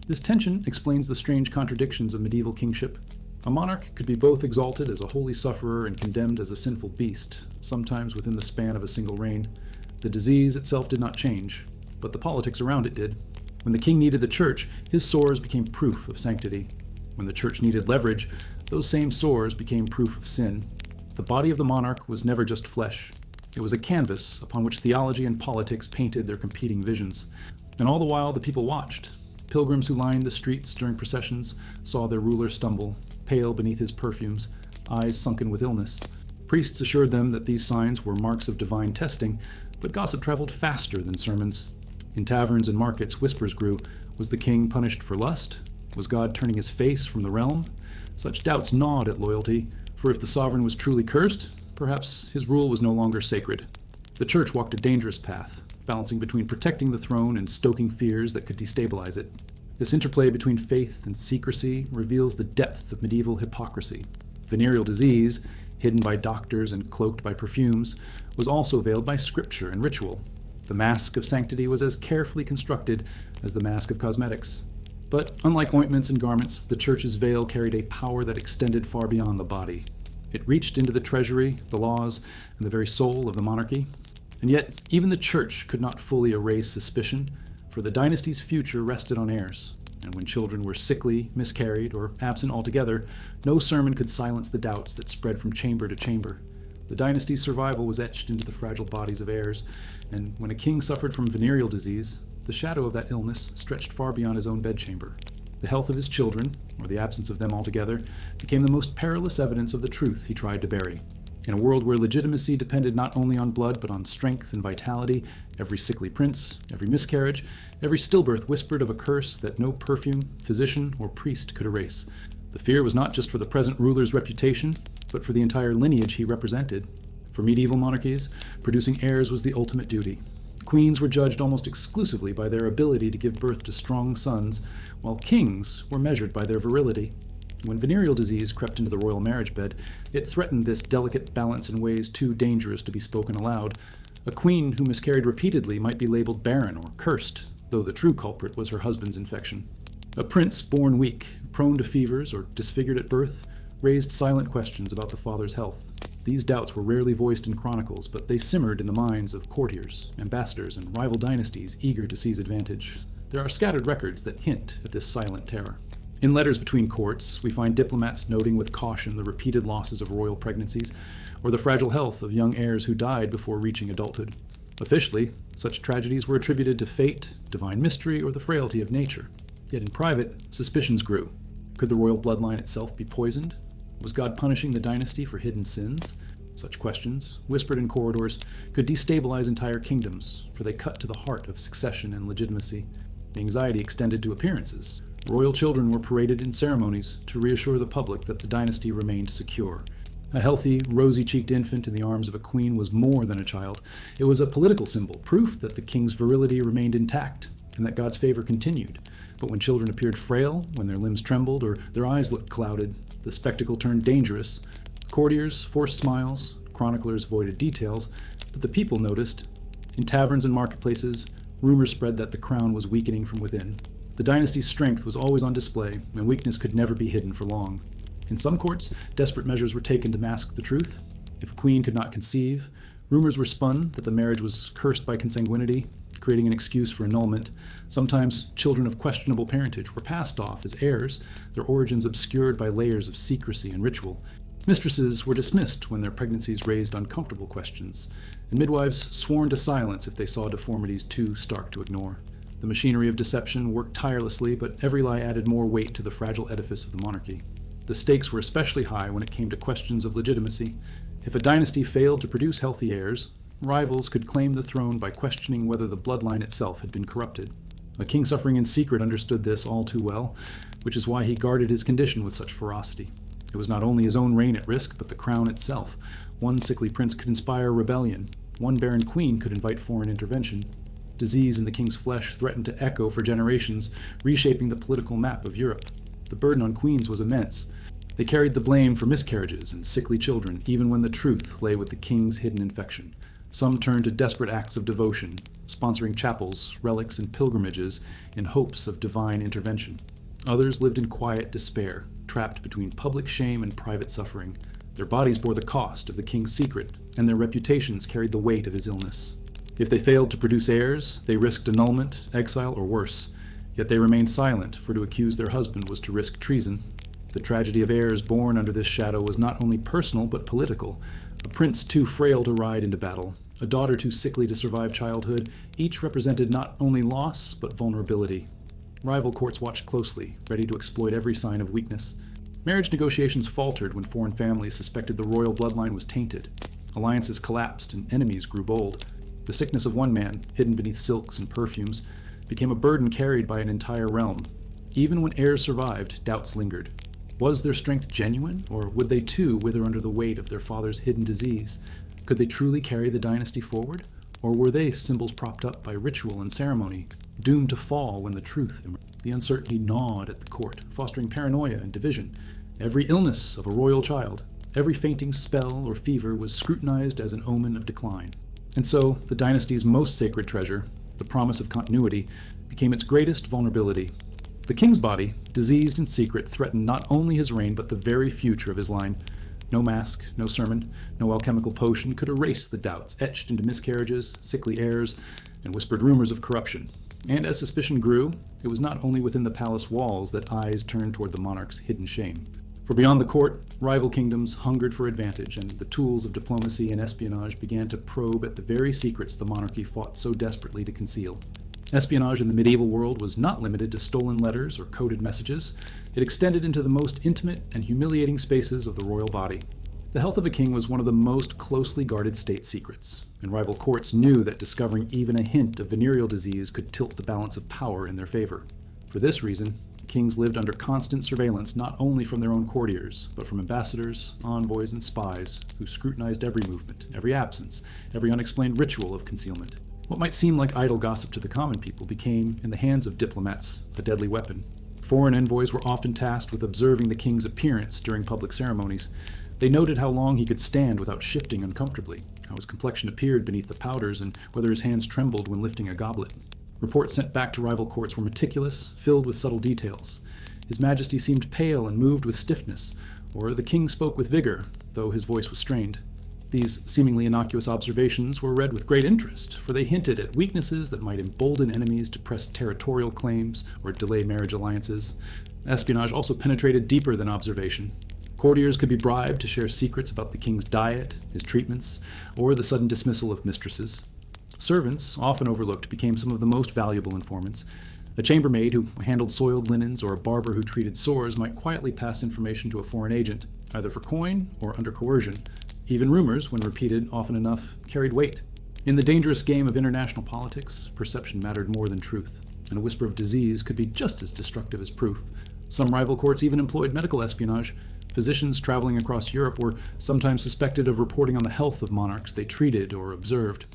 This tension explains the strange contradictions of medieval kingship. A monarch could be both exalted as a holy sufferer and condemned as a sinful beast, sometimes within the span of a single reign. The disease itself did not change, but the politics around it did. When the king needed the church, his sores became proof of sanctity. When the church needed leverage, those same sores became proof of sin. The body of the monarch was never just flesh. It was a canvas upon which theology and politics painted their competing visions. And all the while, the people watched. Pilgrims who lined the streets during processions saw their ruler stumble, pale beneath his perfumes, eyes sunken with illness. Priests assured them that these signs were marks of divine testing, but gossip traveled faster than sermons. In taverns and markets, whispers grew. Was the king punished for lust? Was God turning his face from the realm? Such doubts gnawed at loyalty, for if the sovereign was truly cursed, perhaps his rule was no longer sacred. The church walked a dangerous path, balancing between protecting the throne and stoking fears that could destabilize it. This interplay between faith and secrecy reveals the depth of medieval hypocrisy. Venereal disease, hidden by doctors and cloaked by perfumes, was also veiled by scripture and ritual. The mask of sanctity was as carefully constructed as the mask of cosmetics. But unlike ointments and garments, the church's veil carried a power that extended far beyond the body. It reached into the treasury, the laws, and the very soul of the monarchy. And yet, even the church could not fully erase suspicion, for the dynasty's future rested on heirs. And when children were sickly, miscarried, or absent altogether, no sermon could silence the doubts that spread from chamber to chamber. The dynasty's survival was etched into the fragile bodies of heirs, and when a king suffered from venereal disease, the shadow of that illness stretched far beyond his own bedchamber. The health of his children, or the absence of them altogether, became the most perilous evidence of the truth he tried to bury. In a world where legitimacy depended not only on blood but on strength and vitality, every sickly prince, every miscarriage, every stillbirth whispered of a curse that no perfume, physician, or priest could erase. The fear was not just for the present ruler's reputation, but for the entire lineage he represented. For medieval monarchies, producing heirs was the ultimate duty. Queens were judged almost exclusively by their ability to give birth to strong sons, while kings were measured by their virility. When venereal disease crept into the royal marriage bed, it threatened this delicate balance in ways too dangerous to be spoken aloud. A queen who miscarried repeatedly might be labeled barren or cursed, though the true culprit was her husband's infection. A prince born weak, prone to fevers, or disfigured at birth, raised silent questions about the father's health. These doubts were rarely voiced in chronicles, but they simmered in the minds of courtiers, ambassadors, and rival dynasties eager to seize advantage. There are scattered records that hint at this silent terror. In letters between courts, we find diplomats noting with caution the repeated losses of royal pregnancies, or the fragile health of young heirs who died before reaching adulthood. Officially, such tragedies were attributed to fate, divine mystery, or the frailty of nature. Yet in private, suspicions grew. Could the royal bloodline itself be poisoned? Was God punishing the dynasty for hidden sins? Such questions, whispered in corridors, could destabilize entire kingdoms, for they cut to the heart of succession and legitimacy. The anxiety extended to appearances. Royal children were paraded in ceremonies to reassure the public that the dynasty remained secure. A healthy, rosy-cheeked infant in the arms of a queen was more than a child. It was a political symbol, proof that the king's virility remained intact and that God's favor continued. But when children appeared frail, when their limbs trembled or their eyes looked clouded, the spectacle turned dangerous. Courtiers forced smiles, chroniclers avoided details, but the people noticed. In taverns and marketplaces, rumors spread that the crown was weakening from within. The dynasty's strength was always on display, and weakness could never be hidden for long. In some courts, desperate measures were taken to mask the truth. If a queen could not conceive, rumors were spun that the marriage was cursed by consanguinity, creating an excuse for annulment. Sometimes children of questionable parentage were passed off as heirs, their origins obscured by layers of secrecy and ritual. Mistresses were dismissed when their pregnancies raised uncomfortable questions, and midwives sworn to silence if they saw deformities too stark to ignore. The machinery of deception worked tirelessly, but every lie added more weight to the fragile edifice of the monarchy. The stakes were especially high when it came to questions of legitimacy. If a dynasty failed to produce healthy heirs, rivals could claim the throne by questioning whether the bloodline itself had been corrupted. A king suffering in secret understood this all too well, which is why he guarded his condition with such ferocity. It was not only his own reign at risk, but the crown itself. One sickly prince could inspire rebellion. One barren queen could invite foreign intervention. Disease in the king's flesh threatened to echo for generations, reshaping the political map of Europe. The burden on queens was immense. They carried the blame for miscarriages and sickly children, even when the truth lay with the king's hidden infection. Some turned to desperate acts of devotion, sponsoring chapels, relics, and pilgrimages in hopes of divine intervention. Others lived in quiet despair, trapped between public shame and private suffering. Their bodies bore the cost of the king's secret, and their reputations carried the weight of his illness. If they failed to produce heirs, they risked annulment, exile, or worse. Yet they remained silent, for to accuse their husband was to risk treason. The tragedy of heirs born under this shadow was not only personal but political. A prince too frail to ride into battle, a daughter too sickly to survive childhood, each represented not only loss but vulnerability. Rival courts watched closely, ready to exploit every sign of weakness. Marriage negotiations faltered when foreign families suspected the royal bloodline was tainted. Alliances collapsed and enemies grew bold. The sickness of one man, hidden beneath silks and perfumes, became a burden carried by an entire realm. Even when heirs survived, doubts lingered. Was their strength genuine, or would they too wither under the weight of their father's hidden disease? Could they truly carry the dynasty forward, or were they symbols propped up by ritual and ceremony, doomed to fall when the truth emerged? The uncertainty gnawed at the court, fostering paranoia and division. Every illness of a royal child, every fainting spell or fever was scrutinized as an omen of decline. And so, the dynasty's most sacred treasure, the promise of continuity, became its greatest vulnerability. The king's body, diseased in secret, threatened not only his reign but the very future of his line. No mask, no sermon, no alchemical potion could erase the doubts etched into miscarriages, sickly heirs, and whispered rumors of corruption. And as suspicion grew, it was not only within the palace walls that eyes turned toward the monarch's hidden shame. For beyond the court, rival kingdoms hungered for advantage, and the tools of diplomacy and espionage began to probe at the very secrets the monarchy fought so desperately to conceal. Espionage in the medieval world was not limited to stolen letters or coded messages. It extended into the most intimate and humiliating spaces of the royal body. The health of a king was one of the most closely guarded state secrets, and rival courts knew that discovering even a hint of venereal disease could tilt the balance of power in their favor. For this reason, kings lived under constant surveillance not only from their own courtiers, but from ambassadors, envoys, and spies who scrutinized every movement, every absence, every unexplained ritual of concealment. What might seem like idle gossip to the common people became, in the hands of diplomats, a deadly weapon. Foreign envoys were often tasked with observing the king's appearance during public ceremonies. They noted how long he could stand without shifting uncomfortably, how his complexion appeared beneath the powders, and whether his hands trembled when lifting a goblet. Reports sent back to rival courts were meticulous, filled with subtle details. His Majesty seemed pale and moved with stiffness, or the king spoke with vigor, though his voice was strained. These seemingly innocuous observations were read with great interest, for they hinted at weaknesses that might embolden enemies to press territorial claims or delay marriage alliances. Espionage also penetrated deeper than observation. Courtiers could be bribed to share secrets about the king's diet, his treatments, or the sudden dismissal of mistresses. Servants, often overlooked, became some of the most valuable informants. A chambermaid who handled soiled linens or a barber who treated sores might quietly pass information to a foreign agent, either for coin or under coercion. Even rumors, when repeated often enough, carried weight. In the dangerous game of international politics, perception mattered more than truth, and a whisper of disease could be just as destructive as proof. Some rival courts even employed medical espionage. Physicians traveling across Europe were sometimes suspected of reporting on the health of monarchs they treated or observed.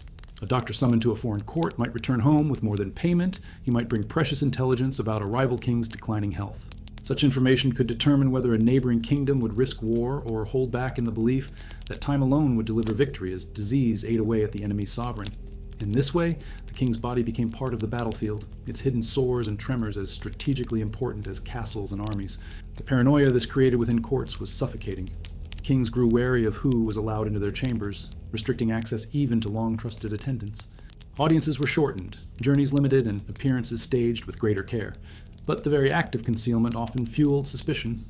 A doctor summoned to a foreign court might return home with more than payment. He might bring precious intelligence about a rival king's declining health. Such information could determine whether a neighboring kingdom would risk war or hold back in the belief that time alone would deliver victory as disease ate away at the enemy's sovereign. In this way, the king's body became part of the battlefield, its hidden sores and tremors as strategically important as castles and armies. The paranoia this created within courts was suffocating. Kings grew wary of who was allowed into their chambers, restricting access even to long-trusted attendants. Audiences were shortened, journeys limited, and appearances staged with greater care. But the very act of concealment often fueled suspicion.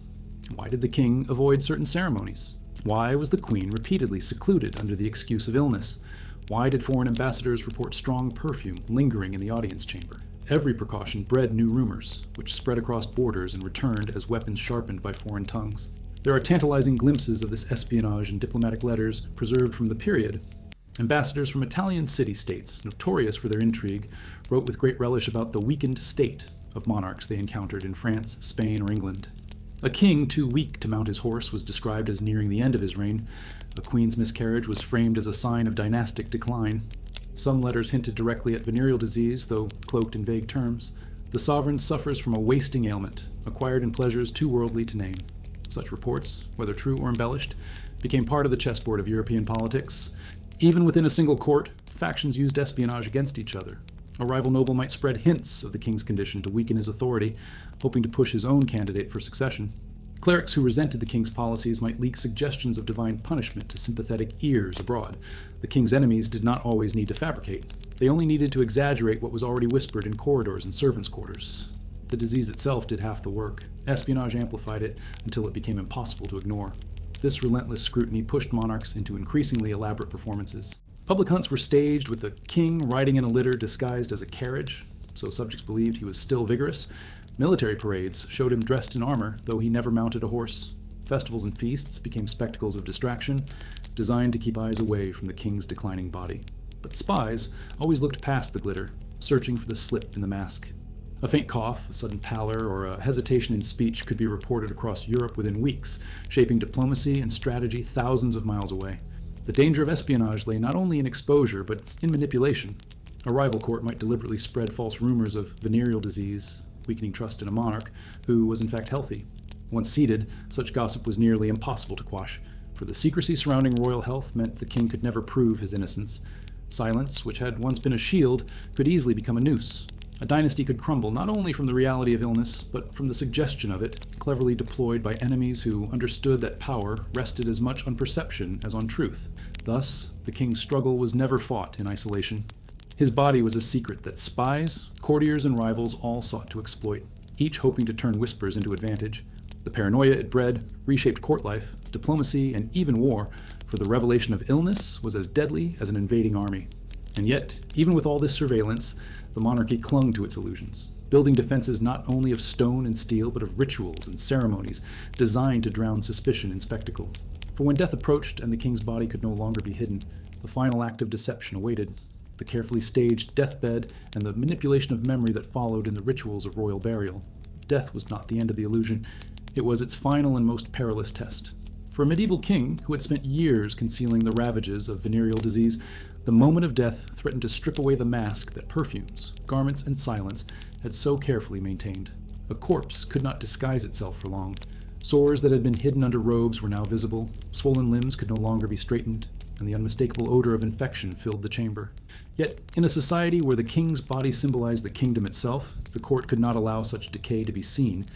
Why did the king avoid certain ceremonies? Why was the queen repeatedly secluded under the excuse of illness? Why did foreign ambassadors report strong perfume lingering in the audience chamber? Every precaution bred new rumors, which spread across borders and returned as weapons sharpened by foreign tongues. There are tantalizing glimpses of this espionage in diplomatic letters preserved from the period. Ambassadors from Italian city-states, notorious for their intrigue, wrote with great relish about the weakened state of monarchs they encountered in France, Spain, or England. A king too weak to mount his horse was described as nearing the end of his reign. A queen's miscarriage was framed as a sign of dynastic decline. Some letters hinted directly at venereal disease, though cloaked in vague terms. The sovereign suffers from a wasting ailment, acquired in pleasures too worldly to name. Such reports, whether true or embellished, became part of the chessboard of European politics. Even within a single court, factions used espionage against each other. A rival noble might spread hints of the king's condition to weaken his authority, hoping to push his own candidate for succession. Clerics who resented the king's policies might leak suggestions of divine punishment to sympathetic ears abroad. The king's enemies did not always need to fabricate. They only needed to exaggerate what was already whispered in corridors and servants' quarters. The disease itself did half the work. Espionage amplified it until it became impossible to ignore. This relentless scrutiny pushed monarchs into increasingly elaborate performances. Public hunts were staged with the king riding in a litter disguised as a carriage, so subjects believed he was still vigorous. Military parades showed him dressed in armor, though he never mounted a horse. Festivals and feasts became spectacles of distraction, designed to keep eyes away from the king's declining body. But spies always looked past the glitter, searching for the slip in the mask. A faint cough, a sudden pallor, or a hesitation in speech could be reported across Europe within weeks, shaping diplomacy and strategy thousands of miles away. The danger of espionage lay not only in exposure, but in manipulation. A rival court might deliberately spread false rumors of venereal disease, weakening trust in a monarch who was in fact healthy. Once seated, such gossip was nearly impossible to quash, for the secrecy surrounding royal health meant the king could never prove his innocence. Silence, which had once been a shield, could easily become a noose. A dynasty could crumble not only from the reality of illness, but from the suggestion of it, cleverly deployed by enemies who understood that power rested as much on perception as on truth. Thus, the king's struggle was never fought in isolation. His body was a secret that spies, courtiers, and rivals all sought to exploit, each hoping to turn whispers into advantage. The paranoia it bred reshaped court life, diplomacy, and even war, for the revelation of illness was as deadly as an invading army. And yet, even with all this surveillance, the monarchy clung to its illusions, building defenses not only of stone and steel, but of rituals and ceremonies designed to drown suspicion in spectacle. For when death approached and the king's body could no longer be hidden, the final act of deception awaited. The carefully staged deathbed and the manipulation of memory that followed in the rituals of royal burial. Death was not the end of the illusion. It was its final and most perilous test. For a medieval king who had spent years concealing the ravages of venereal disease, the moment of death threatened to strip away the mask that perfumes, garments, and silence had so carefully maintained. A corpse could not disguise itself for long. Sores that had been hidden under robes were now visible, swollen limbs could no longer be straightened, and the unmistakable odor of infection filled the chamber. Yet, in a society where the king's body symbolized the kingdom itself, the court could not allow such decay to be seen.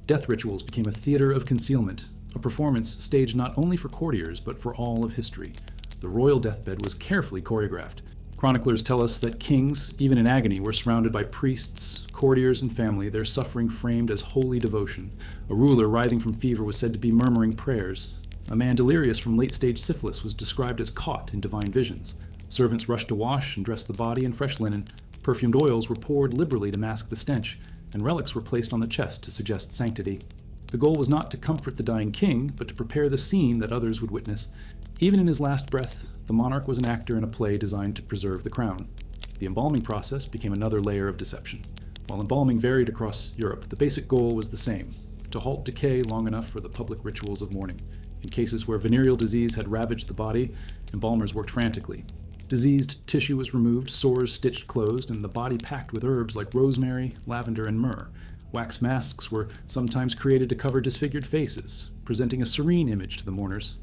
Death rituals became a theater of concealment, a performance staged not only for courtiers, but for all of history. The royal deathbed was carefully choreographed. Chroniclers tell us that kings, even in agony, were surrounded by priests, courtiers, and family, their suffering framed as holy devotion. A ruler writhing from fever was said to be murmuring prayers. A man delirious from late-stage syphilis was described as caught in divine visions. Servants rushed to wash and dress the body in fresh linen. Perfumed oils were poured liberally to mask the stench, and relics were placed on the chest to suggest sanctity. The goal was not to comfort the dying king, but to prepare the scene that others would witness. Even in his last breath, the monarch was an actor in a play designed to preserve the crown. The embalming process became another layer of deception. While embalming varied across Europe, the basic goal was the same: to halt decay long enough for the public rituals of mourning. In cases where venereal disease had ravaged the body, embalmers worked frantically. Diseased tissue was removed, sores stitched closed, and the body packed with herbs like rosemary, lavender, and myrrh. Wax masks were sometimes created to cover disfigured faces, presenting a serene image to the mourners.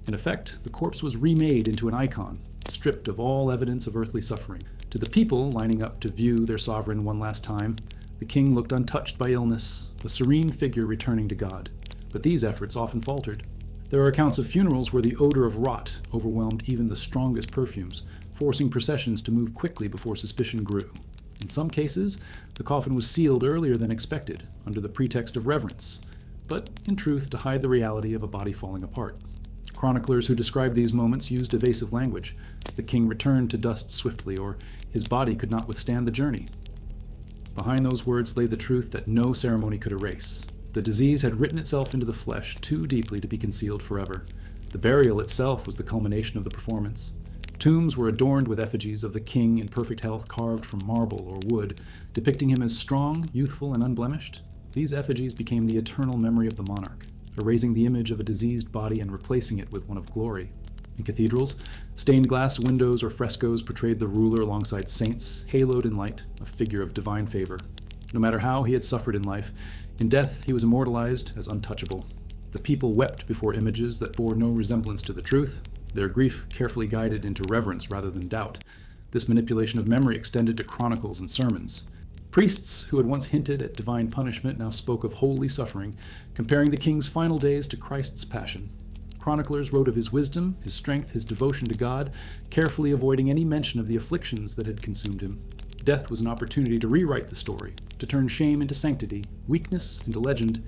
In effect, the corpse was remade into an icon, stripped of all evidence of earthly suffering. To the people lining up to view their sovereign one last time, the king looked untouched by illness, a serene figure returning to God. But these efforts often faltered. There are accounts of funerals where the odor of rot overwhelmed even the strongest perfumes, forcing processions to move quickly before suspicion grew. In some cases, the coffin was sealed earlier than expected, under the pretext of reverence, but in truth to hide the reality of a body falling apart. Chroniclers who described these moments used evasive language. The king returned to dust swiftly, or his body could not withstand the journey. Behind those words lay the truth that no ceremony could erase. The disease had written itself into the flesh too deeply to be concealed forever. The burial itself was the culmination of the performance. Tombs were adorned with effigies of the king in perfect health carved from marble or wood, depicting him as strong, youthful, and unblemished. These effigies became the eternal memory of the monarch, erasing the image of a diseased body and replacing it with one of glory. In cathedrals, stained glass windows or frescoes portrayed the ruler alongside saints, haloed in light, a figure of divine favor. No matter how he had suffered in life, in death he was immortalized as untouchable. The people wept before images that bore no resemblance to the truth, their grief carefully guided into reverence rather than doubt. This manipulation of memory extended to chronicles and sermons. Priests who had once hinted at divine punishment now spoke of holy suffering, comparing the king's final days to Christ's passion. Chroniclers wrote of his wisdom, his strength, his devotion to God, carefully avoiding any mention of the afflictions that had consumed him. Death was an opportunity to rewrite the story, to turn shame into sanctity, weakness into legend,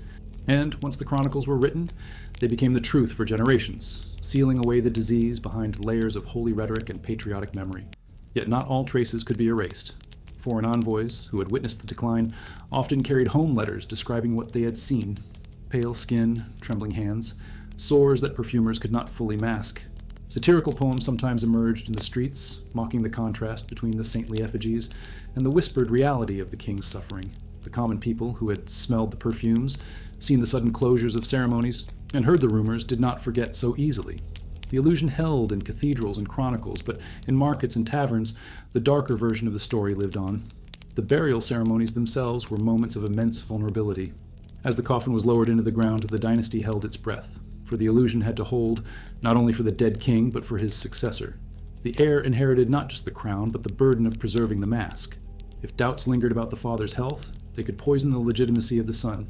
and once the chronicles were written, they became the truth for generations, sealing away the disease behind layers of holy rhetoric and patriotic memory. Yet not all traces could be erased. Foreign envoys, who had witnessed the decline, often carried home letters describing what they had seen: pale skin, trembling hands, sores that perfumers could not fully mask. Satirical poems sometimes emerged in the streets, mocking the contrast between the saintly effigies and the whispered reality of the king's suffering. The common people, who had smelled the perfumes, seen the sudden closures of ceremonies, and heard the rumors, did not forget so easily. The illusion held in cathedrals and chronicles, but in markets and taverns, the darker version of the story lived on. The burial ceremonies themselves were moments of immense vulnerability. As the coffin was lowered into the ground, the dynasty held its breath, for the illusion had to hold not only for the dead king, but for his successor. The heir inherited not just the crown, but the burden of preserving the mask. If doubts lingered about the father's health, they could poison the legitimacy of the son.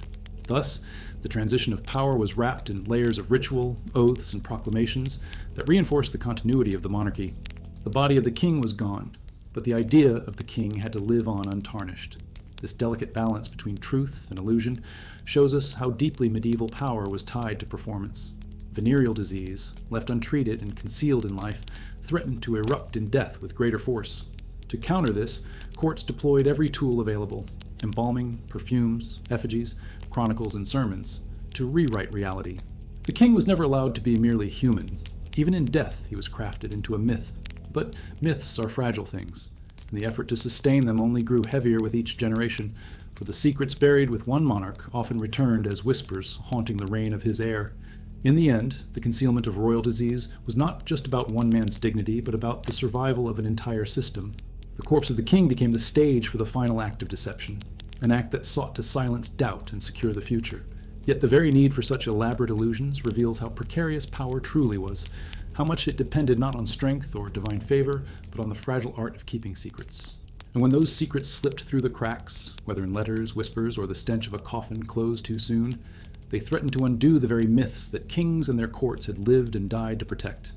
Thus, the transition of power was wrapped in layers of ritual, oaths, and proclamations that reinforced the continuity of the monarchy. The body of the king was gone, but the idea of the king had to live on untarnished. This delicate balance between truth and illusion shows us how deeply medieval power was tied to performance. Venereal disease, left untreated and concealed in life, threatened to erupt in death with greater force. To counter this, courts deployed every tool available: embalming, perfumes, effigies, chronicles, and sermons, to rewrite reality. The king was never allowed to be merely human. Even in death, he was crafted into a myth. But myths are fragile things, and the effort to sustain them only grew heavier with each generation, for the secrets buried with one monarch often returned as whispers haunting the reign of his heir. In the end, the concealment of royal disease was not just about one man's dignity, but about the survival of an entire system. The corpse of the king became the stage for the final act of deception, an act that sought to silence doubt and secure the future. Yet the very need for such elaborate illusions reveals how precarious power truly was, how much it depended not on strength or divine favor, but on the fragile art of keeping secrets. And when those secrets slipped through the cracks, whether in letters, whispers, or the stench of a coffin closed too soon, they threatened to undo the very myths that kings and their courts had lived and died to protect.